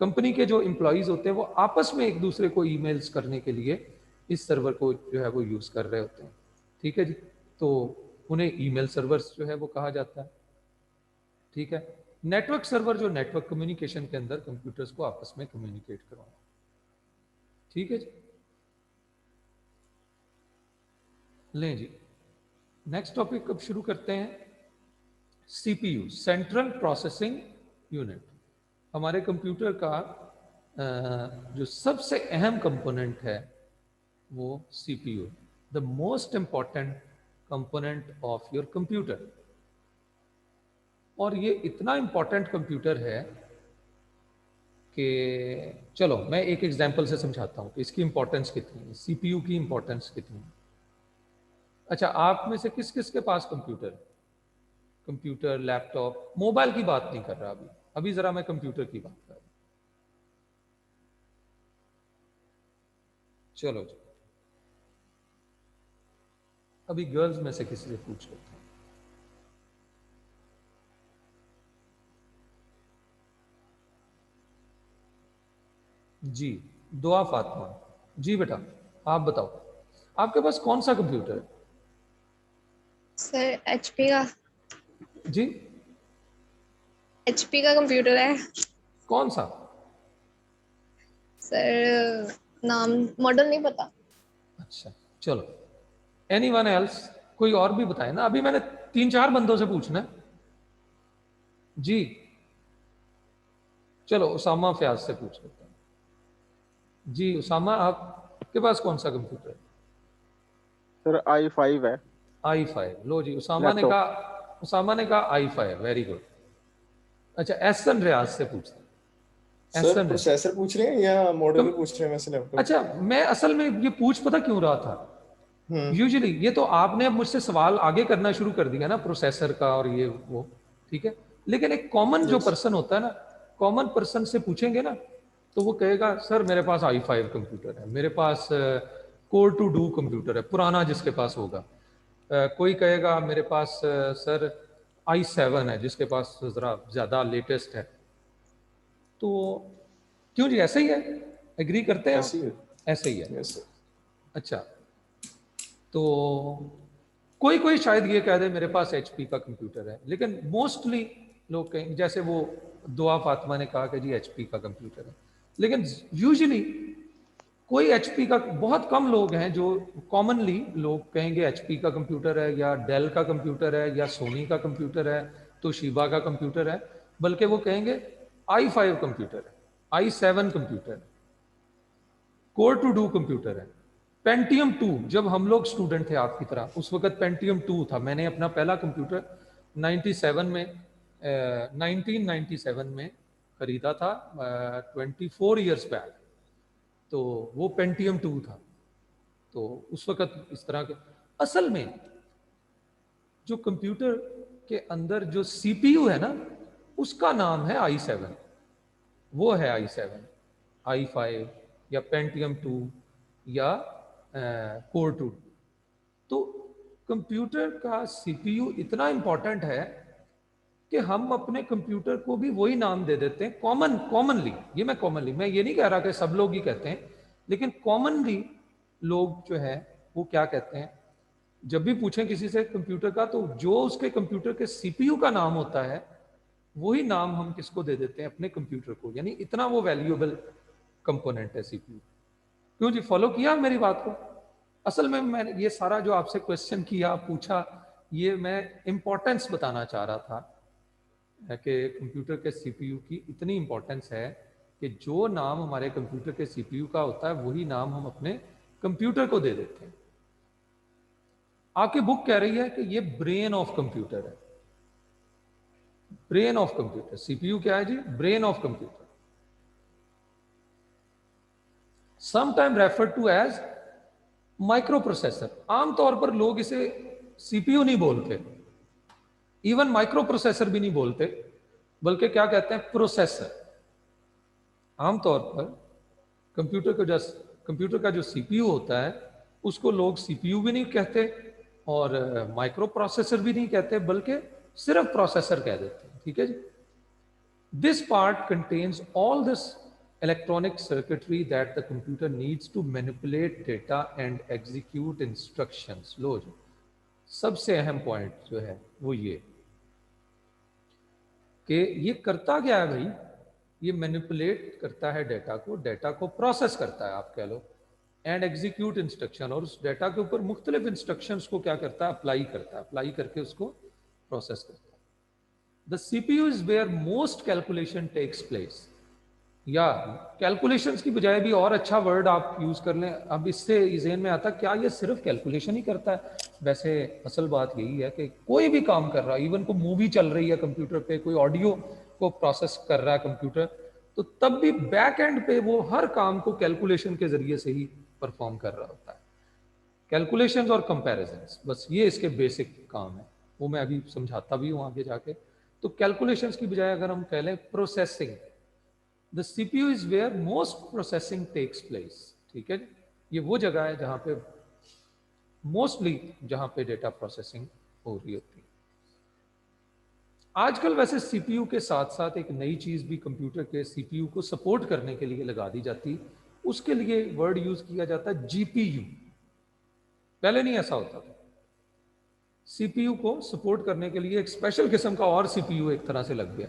कंपनी के जो एम्प्लॉयज होते हैं वो आपस में एक दूसरे को ईमेल्स करने के लिए इस सर्वर को जो है वो यूज कर रहे होते हैं। ठीक है जी, तो उन्हें ईमेल सर्वर्स जो है वो कहा जाता है। ठीक है, नेटवर्क सर्वर जो नेटवर्क कम्युनिकेशन के अंदर कंप्यूटर्स को आपस में कम्युनिकेट करवाना। ठीक है जी, लें जी, नेक्स्ट टॉपिक अब शुरू करते हैं। सीपीयू, सेंट्रल प्रोसेसिंग यूनिट, हमारे कंप्यूटर का जो सबसे अहम कंपोनेंट है वो CPU, the most important component of your computer. और ये इतना इंपॉर्टेंट कंप्यूटर है कि चलो मैं एक एग्जांपल से समझाता हूँ कि इसकी इंपॉर्टेंस कितनी है, सीपीयू की इंपॉर्टेंस कितनी है। अच्छा, आप में से किस किस के पास कंप्यूटर है? कंप्यूटर, लैपटॉप, मोबाइल की बात नहीं कर रहा अभी, अभी जरा मैं कंप्यूटर की बात कर रहा हूं। चलो जी, अभी गर्ल्स में से किसी से पूछ लेते हैं। जी, दुआ फातिमा, जी बेटा आप बताओ, आपके पास कौन सा कंप्यूटर है? सर एचपी का। जी, एचपी का कंप्यूटर है कौन सा? सर, नाम मॉडल नहीं पता। अच्छा चलो, एनीवन एल्स, कोई और भी बताए ना, अभी मैंने 3-4 बंदों से पूछना है। जी चलो, उसामा फयाज से पूछ लेते हैं। जी उसामा, आपके पास कौन सा कंप्यूटर है? सर i5 है। i5, लो जी, उसामा ने कहा i5, वेरी गुड। अच्छा, एहसन रियाज से पूछते हैं। सर एहसन, प्रोसेसर पूछ रहे हैं या मॉडल कम- भी पूछ रहे हैं वैसे लैपटॉप? अच्छा, मैं असल में ये पूछ पता क्यों रहा था, यूजुअली ये तो आपने अब मुझसे सवाल आगे करना शुरू कर दिया ना प्रोसेसर का और ये वो, ठीक है, लेकिन एक कॉमन जो पर्सन होता है ना, कॉमन पर्सन से पूछेंगे ना तो वो कहेगा सर मेरे पास i5 कंप्यूटर है, मेरे पास कोर टू डू कंप्यूटर है, पुराना जिसके पास होगा। कोई कहेगा मेरे पास सर i7 है, जिसके पास ज़रा ज़्यादा लेटेस्ट है। तो क्यों जी, ऐसे ही है, एग्री करते हैं आप? ऐसे ही है। ऐसे ही है। Yes sir. अच्छा, तो कोई कोई शायद ये कह दे मेरे पास एचपी का कंप्यूटर है, लेकिन मोस्टली लोग कहेंगे, जैसे वो दुआ फातिमा ने कहा कि जी एचपी का कंप्यूटर है, लेकिन यूजुअली कोई एचपी का, बहुत कम लोग हैं जो कॉमनली लोग कहेंगे एचपी का कंप्यूटर है या डेल का कंप्यूटर है या सोनी का कंप्यूटर है, तोशिबा का कंप्यूटर है, बल्कि वो कहेंगे i5 कंप्यूटर है, i7 कंप्यूटर है, कोर टू डू कंप्यूटर है, पेंटियम 2। जब हम लोग स्टूडेंट थे आपकी तरह, उस वक्त पेंटियम 2 था। मैंने अपना पहला कंप्यूटर 1997 में खरीदा था, 24 ईयर्स बैक, तो वो पेंटियम 2 था। तो उस वक्त इस तरह के, असल में जो कंप्यूटर के अंदर जो सीपीयू है ना, उसका नाम है i7, वो है i7, i5 या पेंटियम 2 या कोर 2। तो कंप्यूटर का सीपीयू इतना इंपॉर्टेंट है कि हम अपने कंप्यूटर को भी वही नाम दे देते हैं कॉमनली। मैं ये नहीं कह रहा कि सब लोग ही कहते हैं, लेकिन कॉमनली लोग जो है वो क्या कहते हैं, जब भी पूछें किसी से कंप्यूटर का, तो जो उसके कंप्यूटर के सीपीयू का नाम होता है वही नाम हम किसको दे देते हैं, अपने कंप्यूटर को। यानी इतना वो वैल्यूएबल कंपोनेंट है सीपीयू। क्यों जी, फॉलो किया मेरी बात को? असल में मैंने ये सारा जो आपसे क्वेश्चन किया, पूछा, ये मैं इंपॉर्टेंस बताना चाह रहा था कि कंप्यूटर के सीपीयू की इतनी इंपॉर्टेंस है कि जो नाम हमारे कंप्यूटर के सीपीयू का होता है वही नाम हम अपने कंप्यूटर को दे देते हैं। आपकी बुक कह रही है कि ये ब्रेन ऑफ कंप्यूटर है, ब्रेन ऑफ कंप्यूटर। सीपीयू क्या है जी? Brain of computer, sometime refer to as microprocessor. आमतौर पर लोग इसे सीपीयू नहीं बोलते, इवन माइक्रो प्रोसेसर भी नहीं बोलते, बल्कि क्या कहते हैं, प्रोसेसर। आमतौर पर कंप्यूटर का जो सीपीयू होता है उसको लोग सीपीयू भी नहीं कहते और माइक्रो प्रोसेसर भी नहीं कहते, बल्कि सिर्फ प्रोसेसर कह देते हैं। ठीक है जी। This part contains all this electronic circuitry that the computer needs to manipulate data and execute instructions। लो जी, सबसे अहम पॉइंट जो है वो ये कि ये करता क्या है भाई, ये मैनिपुलेट करता है डेटा को प्रोसेस करता है आप कह लो, एंड एग्जीक्यूट इंस्ट्रक्शन, और उस डेटा के ऊपर मुख्तलिफ इंस्ट्रक्शंस को क्या करता है, अप्लाई करता है, अप्लाई करके उसको प्रोसेस करता है। The CPU is where most calculation takes place, या कैलकुलेशंस की बजाय भी और अच्छा वर्ड आप यूज कर लें। अब इससे ज़हन में आता क्या ये सिर्फ कैलकुलेशन ही करता है? वैसे असल बात यही है कि कोई भी काम कर रहा है, इवन कोई मूवी चल रही है कंप्यूटर पे, कोई ऑडियो को प्रोसेस कर रहा है कंप्यूटर, तो तब भी बैक एंड पे वो हर काम को कैलकुलेशन के जरिए से ही परफॉर्म कर रहा होता है। कैलकुलेशंस और कंपैरिजंस, बस ये इसके बेसिक काम है, वो मैं अभी समझाता भी हूँ आगे जाके। तो कैलकुलेशंस की बजाय अगर हम कह लें processing, the CPU is where most processing takes place. ठीक है, ये वो जगह है जहां पे मोस्टली जहां पे डेटा प्रोसेसिंग हो रही होती है। आजकल वैसे सीपीयू के साथ साथ एक नई चीज भी कंप्यूटर के सीपीयू को सपोर्ट करने के लिए लगा दी जाती, उसके लिए वर्ड यूज किया जाता है जीपीयू। पहले नहीं ऐसा होता था। सीपीयू को सपोर्ट करने के लिए एक स्पेशल किस्म का और सीपीयू एक तरह से लग गया,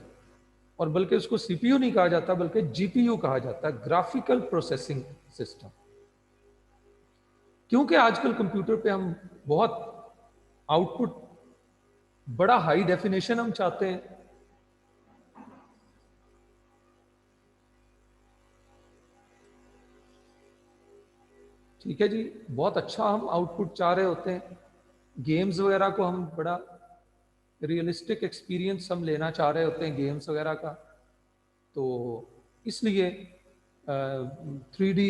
और बल्कि उसको सीपीयू नहीं कहा जाता बल्कि जीपीयू कहा जाता है, ग्राफिकल प्रोसेसिंग सिस्टम। क्योंकि आजकल कंप्यूटर पे हम बहुत आउटपुट, बड़ा हाई डेफिनेशन हम चाहते हैं, ठीक है जी, बहुत अच्छा हम आउटपुट चाह रहे होते हैं, गेम्स वगैरह को हम बड़ा रियलिस्टिक एक्सपीरियंस हम लेना चाह रहे होते हैं गेम्स वगैरह का, तो इसलिए 3D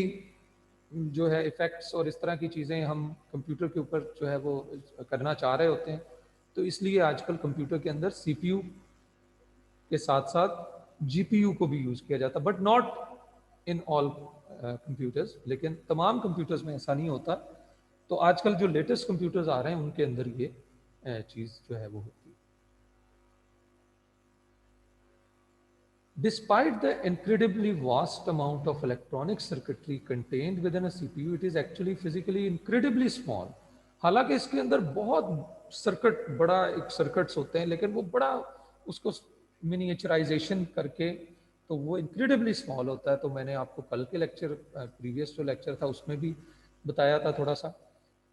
जो है इफेक्ट्स और इस तरह की चीज़ें हम कंप्यूटर के ऊपर जो है वो करना चाह रहे होते हैं। तो इसलिए आजकल कंप्यूटर के अंदर सीपीयू के साथ साथ जीपीयू को भी यूज़ किया जाता है, but not in all computers, लेकिन तमाम कंप्यूटर्स में ऐसा नहीं होता। तो आजकल जो लेटेस्ट कंप्यूटर्स आ रहे हैं उनके अंदर ये चीज़ जो है वो होती है। Despite the incredibly vast amount of electronic circuitry contained within a CPU, it is actually physically incredibly small। हालांकि इसके अंदर बहुत सर्किट, बड़ा एक सर्किट्स होते हैं, लेकिन वो बड़ा उसको मिनिएचराइजेशन करके तो वो इनक्रेडिबली स्मॉल होता है। तो मैंने आपको कल के लेक्चर, प्रीवियस जो लेक्चर था उसमें भी बताया था थोड़ा सा।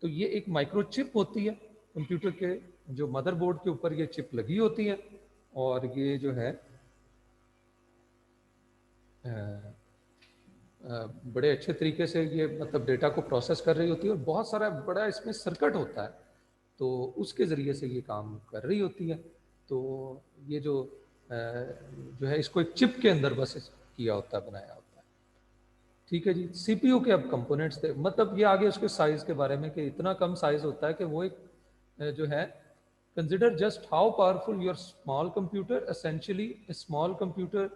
तो ये एक माइक्रोचिप होती है कंप्यूटर के, जो मदरबोर्ड के ऊपर ये चिप लगी होती है, और ये जो है बड़े अच्छे तरीके से ये मतलब डेटा को प्रोसेस कर रही होती है, और बहुत सारा बड़ा इसमें सर्किट होता है, तो उसके ज़रिए से ये काम कर रही होती है। तो ये जो है इसको एक चिप के अंदर बस किया होता है, बनाया होता है। ठीक है जी। सीपीयू के अब कंपोनेंट्स थे, मतलब ये आगे उसके साइज़ के बारे में कि इतना कम साइज़ होता है कि वो एक जो है, consider just how powerful your small computer, essentially small computer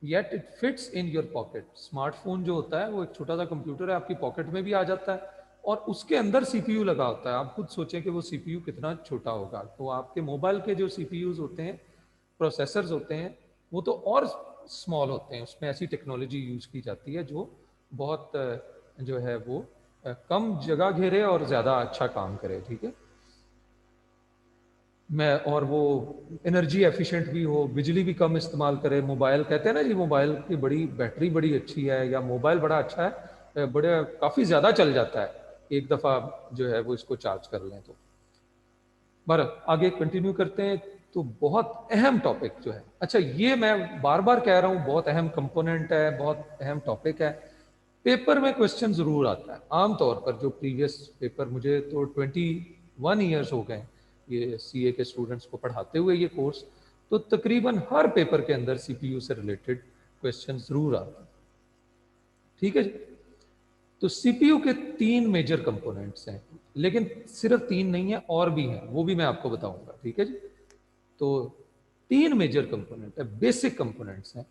yet it fits in your pocket. Smartphone जो होता है वो एक छोटा सा कंप्यूटर है, आपकी पॉकेट में भी आ जाता है, और उसके अंदर सीपीयू लगा होता है। आप खुद सोचें कि वो सीपीयू कितना छोटा होगा। तो आपके मोबाइल के जो सीपीयूज होते हैं, प्रोसेसर्स होते हैं, वो तो और स्मॉल होते हैं, उसमें ऐसी टेक्नोलॉजी यूज की जाती है जो बहुत जो है वो कम जगह घेरे और ज़्यादा अच्छा काम करे। ठीक है, मैं और वो एनर्जी एफिशिएंट भी हो, बिजली भी कम इस्तेमाल करे। मोबाइल कहते हैं ना जी, मोबाइल की बड़ी बैटरी बड़ी अच्छी है, या मोबाइल बड़ा अच्छा है, बड़े काफ़ी ज़्यादा चल जाता है, एक दफ़ा जो है वो इसको चार्ज कर लें तो। पर आगे कंटिन्यू करते हैं। तो बहुत अहम टॉपिक जो है, अच्छा ये मैं बार बार कह रहा हूँ, बहुत अहम कंपोनेंट है, बहुत अहम टॉपिक है। पेपर में क्वेश्चन ज़रूर आता है आमतौर पर। जो प्रीवियस पेपर, मुझे तो 21 ईयर्स हो गए ये सीए के स्टूडेंट्स को पढ़ाते हुए ये कोर्स, तो तकरीबन हर पेपर के अंदर सीपीयू से रिलेटेड क्वेश्चन जरूर आते हैं। ठीक है जी। तो सीपीयू के 3 मेजर कंपोनेंट्स हैं, लेकिन सिर्फ 3 नहीं है, और भी हैं, वो भी मैं आपको बताऊंगा, ठीक है जी। तो 3 मेजर कंपोनेंट है, बेसिक कंपोनेंट्स हैं।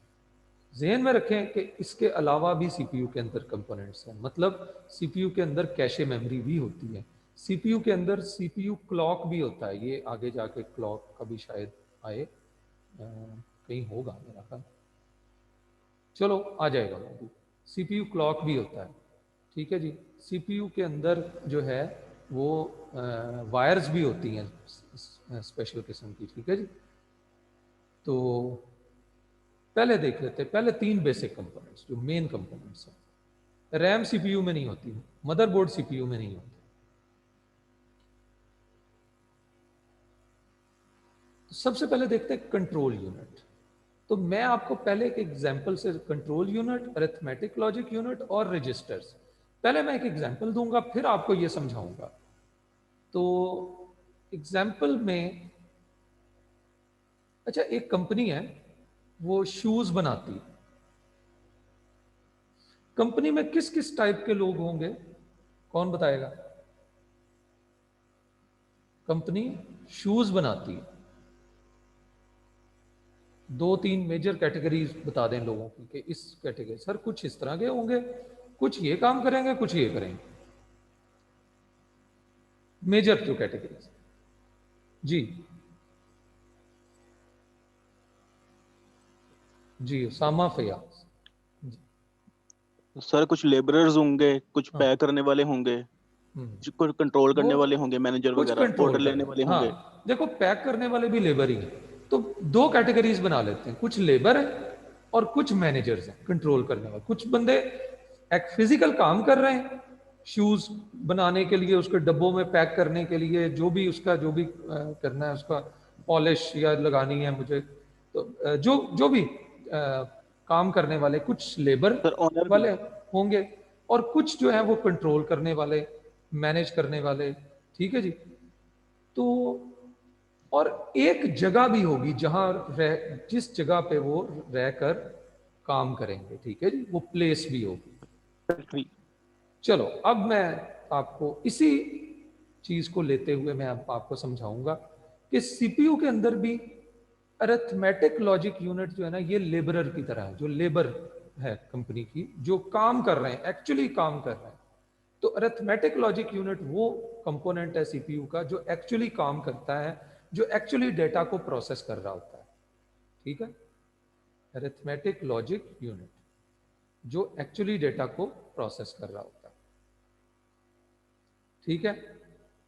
ज़हन में रखें कि इसके अलावा भी सीपीयू के अंदर कंपोनेंट्स हैं, मतलब सीपीयू के अंदर कैशे मेमोरी भी होती है, सीपीयू के अंदर सीपीयू क्लॉक भी होता है। ये आगे जाके क्लॉक का भी शायद आए, कहीं होगा मेरा ख्याल, चलो आ जाएगा वो भी। सीपीयू क्लॉक भी होता है, ठीक है जी। सीपीयू के अंदर जो है वो वायर्स भी होती हैं स्पेशल किस्म की, ठीक है जी। तो पहले देख लेते हैं, पहले 3 बेसिक कंपोनेंट्स जो मेन कंपोनेंट्स हैं। रैम सीपीयू में नहीं होती, मदरबोर्ड सीपीयू में नहीं होती। तो सबसे पहले देखते हैं कंट्रोल यूनिट। तो मैं आपको पहले एक एग्जांपल से control unit, arithmetic logic unit और रजिस्टर्स, पहले मैं एक एग्जांपल दूंगा, फिर आपको ये समझाऊंगा। तो एग्जांपल में, अच्छा एक कंपनी है वो शूज बनाती है। कंपनी में किस किस टाइप के लोग होंगे, कौन बताएगा? कंपनी शूज बनाती है, 2-3 मेजर कैटेगरीज बता दें लोगों की कि इस कैटेगरी सर कुछ इस तरह के होंगे, कुछ ये काम करेंगे, कुछ ये करेंगे। मेजर जो कैटेगरीज जी जी, सामा फयाज सर कुछ लेबरर्स होंगे, कुछ हाँ, पैक करने वाले होंगे, कुछ कंट्रोल वो करने वाले होंगे, मैनेजर कुछ वगैरह, ऑर्डर कंट्रोल लेने करना, वाले होंगे। हाँ देखो पैक करने वाले भी लेबर ही हैं, तो 2 कैटेगरीज बना लेते हैं, कुछ लेबर है और कुछ मैनेजर्स हैं कंट्रोल करने वाले। कुछ बंदे एक फिजिकल काम कर रहे हैं, शूज बनाने के लिए, उसके डब्बों में पैक करने के लिए, जो भी उसका जो भी करना है, उसका पॉलिश या लगानी है मुझे, तो जो जो भी काम करने वाले कुछ लेबर सर ऑनर भी। वाले होंगे, और कुछ जो है वो कंट्रोल करने वाले, मैनेज करने वाले, ठीक है जी। तो और एक जगह भी होगी जहां जिस जगह पे वो रहकर काम करेंगे, ठीक है जी, वो प्लेस भी होगी। फैक्ट्री। चलो अब मैं आपको इसी चीज को लेते हुए मैं आपको समझाऊंगा कि सीपीयू के अंदर भी अरिथमेटिक लॉजिक यूनिट जो है ना, ये लेबरर की तरह है, जो लेबर है कंपनी की, जो काम कर रहे हैं, एक्चुअली काम कर रहे हैं। तो अरिथमेटिक लॉजिक यूनिट वो कंपोनेंट है सीपीयू का जो एक्चुअली काम करता है, जो एक्चुअली डेटा को प्रोसेस कर रहा होता है, ठीक है। अरिथमेटिक लॉजिक यूनिट जो एक्चुअली डेटा को प्रोसेस कर रहा होता है, ठीक है।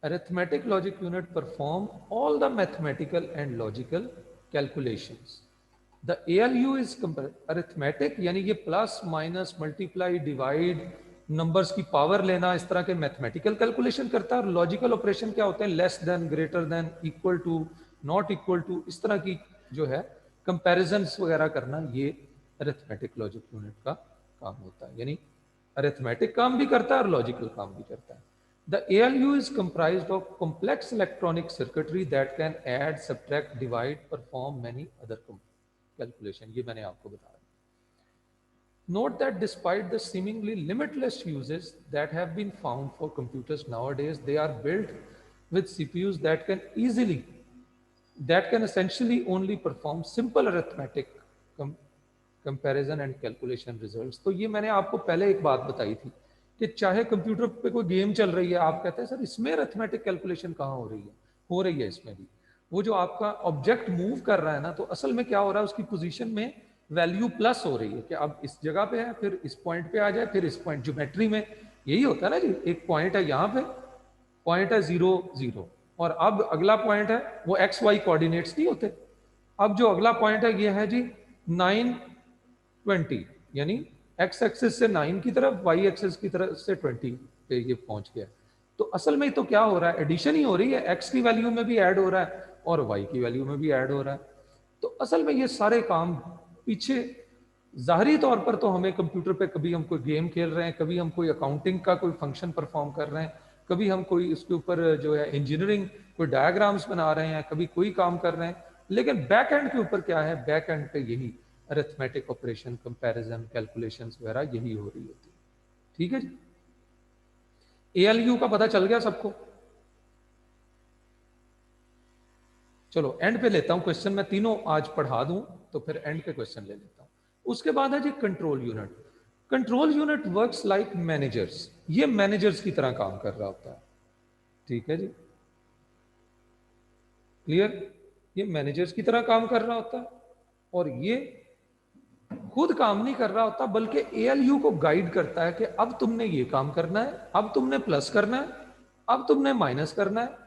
Arithmetic logic unit perform all the mathematical and logical calculations. The ALU is arithmetic, यानी ये plus minus multiply divide, numbers की पावर लेना, इस तरह के मैथमेटिकल कैलकुलेशन करता है। और लॉजिकल ऑपरेशन क्या होते हैं? Less than, greater than, equal to, not equal to, इस तरह की जो है कंपैरिजंस वगैरह करना, ये अरिथमेटिक लॉजिक यूनिट का काम होता है। यानी अरिथमेटिक काम भी करता है और लॉजिकल काम भी करता है। The ALU is comprised of complex electronic circuitry that can add, subtract, divide, perform many other calculation. ये मैंने आपको बताया। Note that despite the seemingly limitless uses that have been found for computers nowadays, they are built with CPUs that can essentially only perform simple arithmetic comparison and calculation results. तो ये मैंने आपको पहले एक बात बताई थी कि चाहे कंप्यूटर पे कोई गेम चल रही है, आप कहते हैं सर इसमें अरिथमेटिक कैलकुलेशन कहाँ हो रही है इसमें भी। वो जो आपका ऑब्जेक्ट मूव कर रहा है ना, तो असल में क्या हो रहा है, उसकी पोजीशन में वैल्यू प्लस हो रही है कि अब इस जगह पे है, फिर इस पॉइंट पे आ जाए, फिर इस पॉइंट। ज्योमेट्री में यही होता है ना जी, एक पॉइंट है यहाँ पे, पॉइंट है 0 0, और अब अगला पॉइंट है, वो एक्स वाई कोऑर्डिनेट्स नहीं होते। अब जो अगला पॉइंट है ये है जी 9 20, यानी एक्स एक्सिस से 9 की तरफ, वाई एक्सिस की तरफ से 20 पे ये पहुंच गया। तो असल में तो क्या हो रहा है, एडिशन ही हो रही है, एक्स की वैल्यू में भी ऐड हो रहा है और वाई की वैल्यू में भी ऐड हो रहा है। तो असल में ये सारे काम पीछे जाहरी तौर पर तो हमें कंप्यूटर पे, कभी हम कोई गेम खेल रहे हैं, कभी हम कोई अकाउंटिंग का कोई फंक्शन परफॉर्म कर रहे हैं, कभी हम कोई इसके ऊपर जो है इंजीनियरिंग कोई डायग्राम्स बना रहे हैं, कभी कोई काम कर रहे हैं, लेकिन बैक एंड के ऊपर क्या है, बैक एंड पे यही अरिथमेटिक ऑपरेशन, कंपैरिजन, कैलकुलेशंस वगैरह यही हो रही होती है, ठीक है जी। ALU का पता चल गया सबको? चलो एंड पे लेता हूं क्वेश्चन, मैं तीनों आज पढ़ा दूं तो फिर एंड पे क्वेश्चन ले लेता हूं। उसके बाद है जी control unit. Control unit works like managers, ये मैनेजर्स की तरह काम कर रहा होता है, ठीक है जी, क्लियर? ये मैनेजर्स की तरह काम कर रहा होता है और ये खुद काम नहीं कर रहा होता बल्कि ALU को गाइड करता है कि अब तुमने ये काम करना है, अब तुमने प्लस करना है, अब तुमने माइनस करना है।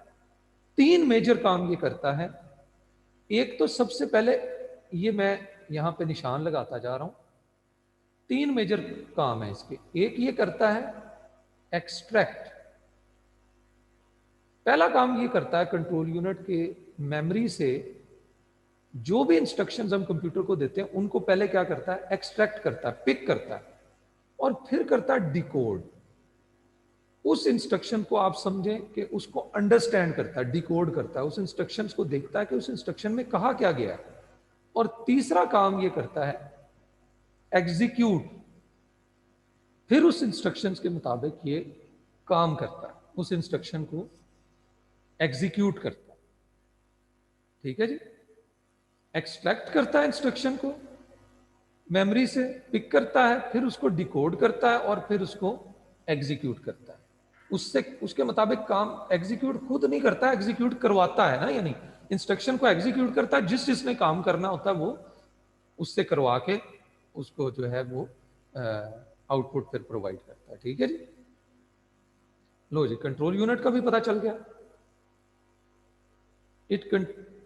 तीन मेजर काम ये करता है। एक तो सबसे पहले, ये मैं यहां पे निशान लगाता जा रहा हूं, तीन मेजर काम है इसके। एक ये करता है एक्सट्रैक्ट, पहला काम ये करता है कंट्रोल यूनिट के मेमोरी से जो भी इंस्ट्रक्शंस हम कंप्यूटर को देते हैं उनको पहले क्या करता है, एक्सट्रैक्ट करता है, पिक करता है और फिर करता है डिकोड। उस इंस्ट्रक्शन को आप समझें कि उसको अंडरस्टैंड करता है, डिकोड करता है, उस इंस्ट्रक्शंस को देखता है कि उस इंस्ट्रक्शन में कहा क्या गया है। और तीसरा काम ये करता है एग्जीक्यूट, फिर उस इंस्ट्रक्शंस के मुताबिक ये काम करता है, उस इंस्ट्रक्शन को एग्जीक्यूट करता है, ठीक है जी। एक्सट्रैक्ट करता है इंस्ट्रक्शन को मेमोरी से, पिक करता है, फिर उसको डिकोड करता है और फिर उसको एग्जीक्यूट करता है। उससे उसके मुताबिक काम एग्जीक्यूट खुद नहीं करता, एग्जीक्यूट करवाता है ना, यानी इंस्ट्रक्शन को एग्जीक्यूट करता है, जिसने काम करना होता है वो उससे करवा के उसको जो है वो आउटपुट फिर प्रोवाइड करता है, ठीक है जी। लो जी, कंट्रोल यूनिट का भी पता चल गया।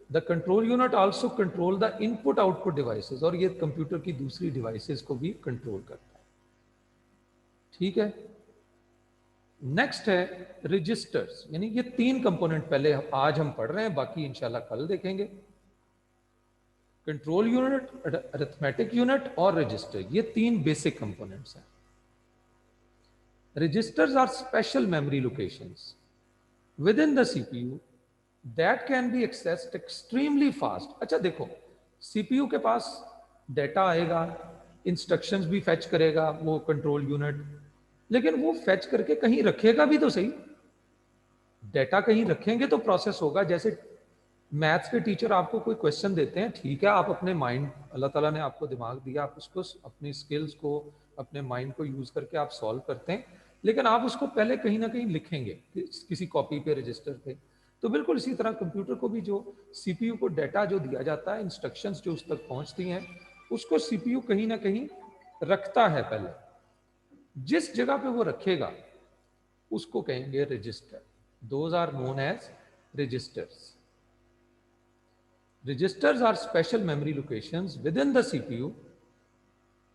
The control unit also control the input output devices, और ये कंप्यूटर की दूसरी डिवाइसेस को भी कंट्रोल करता है, ठीक है। नेक्स्ट है रजिस्टर्स, यानी ये तीन कंपोनेंट पहले आज हम पढ़ रहे हैं, बाकी इंशाल्लाह कल देखेंगे। कंट्रोल यूनिट, अरिथमेटिक यूनिट और रजिस्टर, ये तीन बेसिक कंपोनेंट्स हैं। Registers are special memory locations within the CPU that can be accessed extremely fast. अच्छा देखो, CPU के पास डेटा आएगा, इंस्ट्रक्शंस भी फेच करेगा वो कंट्रोल यूनिट, लेकिन वो फेच करके कहीं रखेगा भी तो सही। डेटा कहीं रखेंगे तो प्रोसेस होगा। जैसे मैथ्स के टीचर आपको कोई क्वेश्चन देते हैं, ठीक है, आप अपने माइंड, अल्लाह ताला ने आपको दिमाग दिया, आप उसको अपनी स्किल्स को, अपने माइंड को यूज करके आप सॉल्व करते हैं, लेकिन आप उसको पहले कहीं ना कहीं लिखेंगे किसी कॉपी पे, रजिस्टर पे। तो बिल्कुल इसी तरह कंप्यूटर को भी जो CPU को डाटा जो दिया जाता है, इंस्ट्रक्शंस जो उस तक पहुंचती हैं, उसको CPU कहीं ना कहीं रखता है। पहले जिस जगह पे वो रखेगा उसको कहेंगे register. Those are known as registers. Registers are special memory locations within the CPU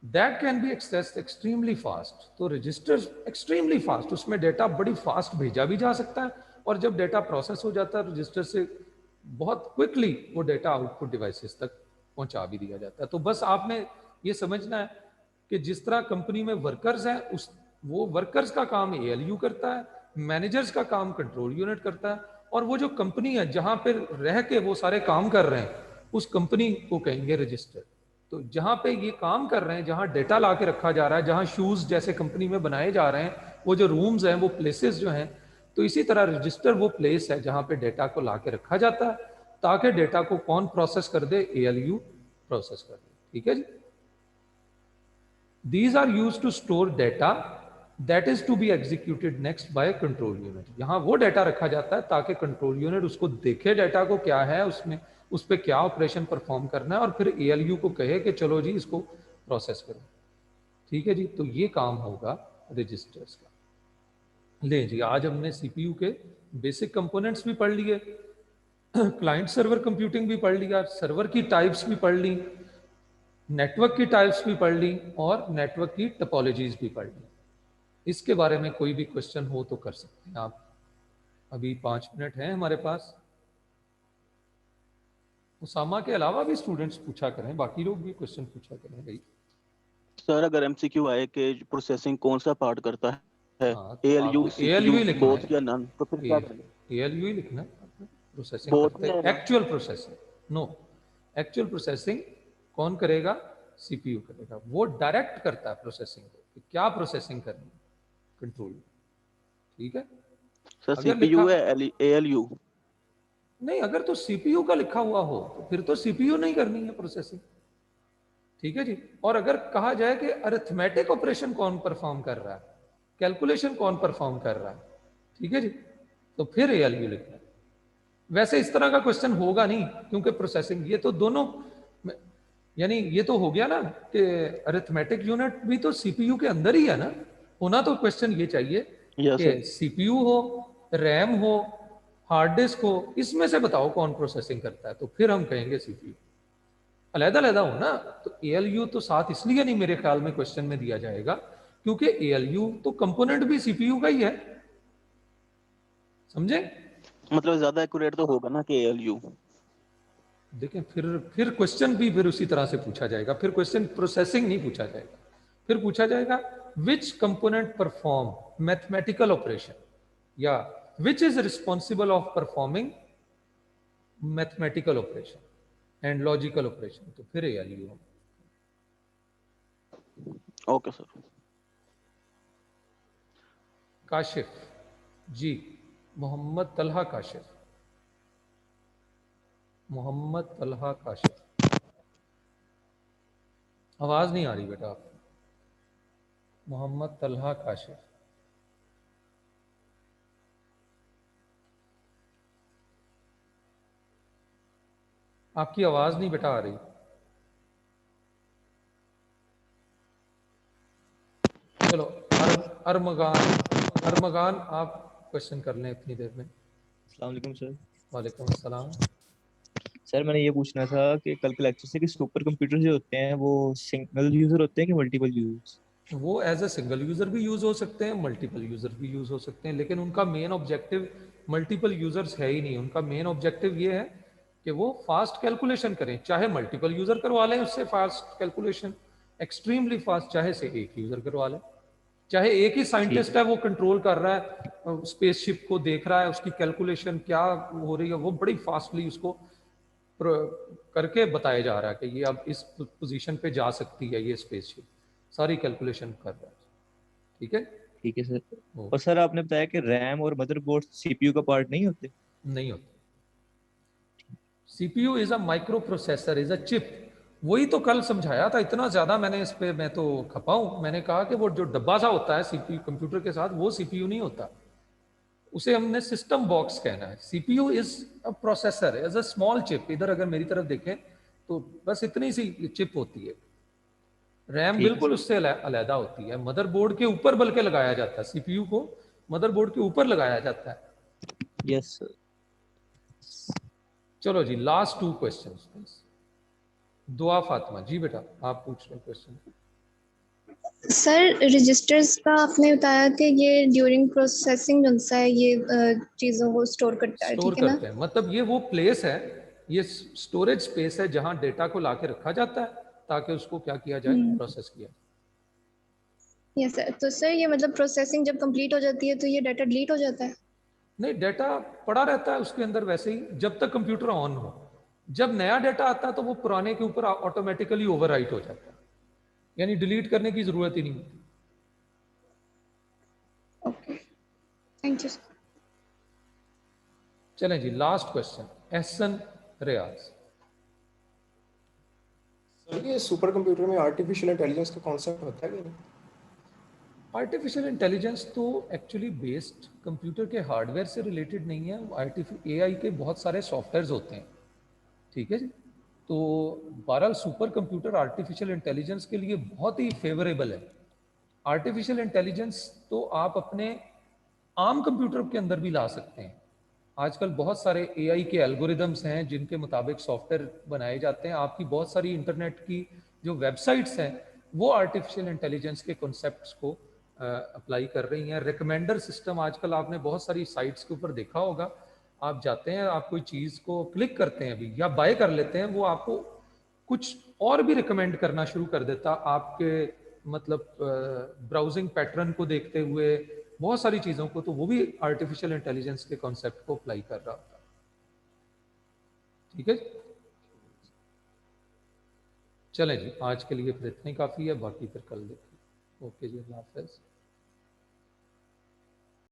that can be accessed extremely fast. तो registers extremely fast, उसमें डेटा बड़ी फास्ट भेजा भी जा सकता है, और जब डेटा प्रोसेस हो जाता है रजिस्टर से बहुत क्विकली वो डेटा आउटपुट डिवाइसेस तक पहुंचा भी दिया जाता है। तो बस आपने ये समझना है कि जिस तरह कंपनी में वर्कर्स हैं, उस वो वर्कर्स का काम ALU करता है, मैनेजर्स का काम कंट्रोल यूनिट करता है, और वो जो कंपनी है जहां पर रह के वो सारे काम कर रहे हैं उस कंपनी को कहेंगे रजिस्टर। तो जहां पे ये काम कर रहे हैं, जहां डेटा ला के रखा जा रहा है, जहां शूज जैसे कंपनी में बनाए जा रहे हैं, वो जो रूम्स हैं, वो प्लेसेस जो हैं, तो इसी तरह रजिस्टर वो प्लेस है जहां पे डेटा को ला के रखा जाता है, ताकि डेटा को कौन प्रोसेस कर दे, ALU प्रोसेस कर दे, ठीक है जी। These are used to store data that is to be executed next by control unit. यहाँ वो डेटा रखा जाता है ताकि कंट्रोल यूनिट उसको देखे डेटा को क्या है, उसमें उस पर क्या ऑपरेशन परफॉर्म करना है, और फिर ALU को कहे कि चलो जी इसको प्रोसेस करो, ठीक है जी। तो ये काम होगा रजिस्टर्स का। ले जी, आज हमने CPU के बेसिक कंपोनेंट्स भी पढ़ लिए, क्लाइंट सर्वर कंप्यूटिंग भी पढ़ लिया, सर्वर की टाइप्स भी पढ़ ली, नेटवर्क की टाइप्स भी पढ़ ली, और नेटवर्क की टोपोलॉजीज भी पढ़ ली। इसके बारे में कोई भी क्वेश्चन हो तो कर सकते हैं आप। अभी 5 मिनट हैं हमारे पास। उसामा के अलावा भी स्टूडेंट्स पूछा करें, बाकी लोग भी क्वेश्चन पूछा करें भाई। सर अगर MCQ आए कि प्रोसेसिंग कौन सा पार्ट करता है, हाँ, तो ALU आपको ALU ही CPU लिखना बोथ है, या नन, तो फिर क्या करेंगे? ALU ही लिखना है। प्रोसेसिंग Both करते में है ना? Actual processing, no, actual processing कौन करेगा, CPU करेगा। वो डायरेक्ट करता है प्रोसेसिंग को कि क्या प्रोसेसिंग करनी है, कंट्रोल, ठीक है। सर अगर लिखा सीपीयू है एएलयू? नहीं, अगर तो सीपीयू का लिखा हुआ हो तो फिर तो सीपीयू नहीं करनी है प्रोसेसिंग, ठीक है जी। और अगर कहा जाए कि अरिथमेटिक ऑपरेशन कौन परफॉर्म कर रहा है, कैलकुलेशन कौन परफॉर्म कर रहा है, ठीक है जी, तो फिर एएलयू लिखना है। वैसे इस तरह का क्वेश्चन होगा नहीं, क्योंकि प्रोसेसिंग ये तो दोनों, यानी ये तो हो गया ना कि अरिथमेटिक यूनिट भी तो सीपीयू के अंदर ही है ना। होना तो क्वेश्चन ये चाहिए यस कि सर। सीपीयू हो, रैम हो, हार्ड डिस्क हो, इसमें से बताओ कौन प्रोसेसिंग करता है, तो फिर हम कहेंगे सीपीयू। अलहदा अलहदा हो ना, तो एएलयू तो साथ इसलिए नहीं मेरे ख्याल में क्वेश्चन में दिया जाएगा क्योंकि एएलयू तो कंपोनेंट भी सीपीयू का ही है, समझे। मतलब ज्यादा एक्यूरेट तो होगा ना कि एएलयू। देखें, फिर क्वेश्चन भी फिर उसी तरह से पूछा जाएगा, फिर क्वेश्चन प्रोसेसिंग नहीं पूछा जाएगा, फिर पूछा जाएगा which component perform mathematical operation, या which is responsible of performing mathematical operation and logical operation, तो फिर ALU. Okay sir. Kashif ji, Mohammad Talha Kashif, Mohammad Talha Kashif. आवाज नहीं आ रही बेटा आप। मोहम्मद तलहा काशिफ, आपकी आवाज नहीं बेटा आ रही। चलो, अरमगान, अरमगान आप क्वेश्चन कर लें इतनी देर में। अस्सलाम वालेकुम सर। वालेकुम अस्सलाम। सर मैंने ये पूछना था कि कल के लेक्चर से कि सुपर कंप्यूटर जो होते हैं वो सिंगल यूजर होते हैं कि मल्टीपल यूजर्स? वो एज अ सिंगल यूजर भी यूज हो सकते हैं, मल्टीपल यूजर भी यूज हो सकते हैं, लेकिन उनका मेन ऑब्जेक्टिव मल्टीपल यूजर्स है ही नहीं। उनका मेन ऑब्जेक्टिव ये है कि वो फास्ट कैलकुलेशन करें, चाहे मल्टीपल यूजर करवा लें उससे फास्ट कैलकुलेशन, एक्सट्रीमली फास्ट, चाहे से एक यूजर करवा लें, चाहे एक ही ठीक साइंटिस्ट है वो कंट्रोल कर रहा है स्पेसशिप को, देख रहा है उसकी कैलकुलेशन क्या हो रही है, वो बड़ी फास्टली उसको करके बताया जा रहा है कि ये अब इस पोजीशन पे जा सकती है ये स्पेसशिप, सारी कैलकुलेशन कर रहा है, ठीक है। ठीक है सर। वो और सर आपने बताया कि रैम और मदरबोर्ड सीपीयू का पार्ट नहीं होते? नहीं होता। CPU is a micro processor, is a chip. वही तो कल समझाया था, इतना ज्यादा मैंने इस पे, मैं तो खपा हूं। मैंने कहा कि वो जो डब्बा सा होता है सीपीयू कंप्यूटर के साथ, वो सीपीयू नहीं होता, उसे हमने सिस्टम बॉक्स कहना है। CPU is a processor, as a small chip. इधर अगर मेरी तरफ देखें तो बस इतनी सी चिप होती है। रैम ठीक है बिल्कुल सर। उससे अलहदा होती है, मदरबोर्ड के ऊपर बल्कि लगाया जाता है, सीपीयू को मदरबोर्ड के ऊपर लगाया जाता है। Yes sir. चलो जी, लास्ट टू क्वेश्चन। दुआ फातिमा जी, बेटा आप पूछ रहे क्वेश्चन। सर रजिस्टर्स का आपने बताया कि ये ड्यूरिंग प्रोसेसिंग जो सा है ये चीज़ों को स्टोर करता है, स्टोर ठीक है ना? करते हैं, मतलब ये वो प्लेस है, ये स्टोरेज स्पेस है जहां डेटा को लाके रखा जाता है ताकि उसको क्या किया जाए, प्रोसेस किया। Yes sir. तो सर ये मतलब प्रोसेसिंग जब कंप्लीट हो जाती है तो ये डाटा डिलीट हो जाता है? नहीं, डेटा पड़ा रहता है उसके अंदर वैसे ही जब तक कंप्यूटर ऑन हो। जब नया डेटा आता है तो वो पुराने के ऊपर ऑटोमेटिकली ओवरराइट हो जाता है, यानी डिलीट करने की जरूरत ही नहीं होती। Okay, thank you sir. चलें जी, लास्ट क्वेश्चन, एहसन रियाज। सर ये सुपर कंप्यूटर में आर्टिफिशियल इंटेलिजेंस का कॉन्सेप्ट होता है कि नहीं? आर्टिफिशियल इंटेलिजेंस तो एक्चुअली बेस्ड कंप्यूटर के हार्डवेयर से रिलेटेड नहीं है। एआई के बहुत सारे सॉफ्टवेयर्स होते हैं, ठीक है जी। तो बहरहाल सुपर कंप्यूटर आर्टिफिशियल इंटेलिजेंस के लिए बहुत ही फेवरेबल है। आर्टिफिशियल इंटेलिजेंस तो आप अपने आम कंप्यूटर के अंदर भी ला सकते हैं। आजकल बहुत सारे एआई के एल्गोरिदम्स हैं जिनके मुताबिक सॉफ्टवेयर बनाए जाते हैं। आपकी बहुत सारी इंटरनेट की जो वेबसाइट्स हैं वो आर्टिफिशियल इंटेलिजेंस के कॉन्सेप्ट्स को अप्लाई कर रही हैं। रिकमेंडर सिस्टम आजकल आपने बहुत सारी साइट्स के ऊपर देखा होगा, आप जाते हैं, आप कोई चीज़ को क्लिक करते हैं अभी या बाय कर लेते हैं, वो आपको कुछ और भी रिकमेंड करना शुरू कर देता आपके मतलब ब्राउजिंग पैटर्न को देखते हुए बहुत सारी चीज़ों को। तो वो भी आर्टिफिशियल इंटेलिजेंस के कॉन्सेप्ट को अप्लाई कर रहा होता है, ठीक है। चलें जी, आज के लिए फिर इतना ही काफ़ी है, बाकी फिर कल देखें। ओके जी, अल्लाह हाफ़िज़।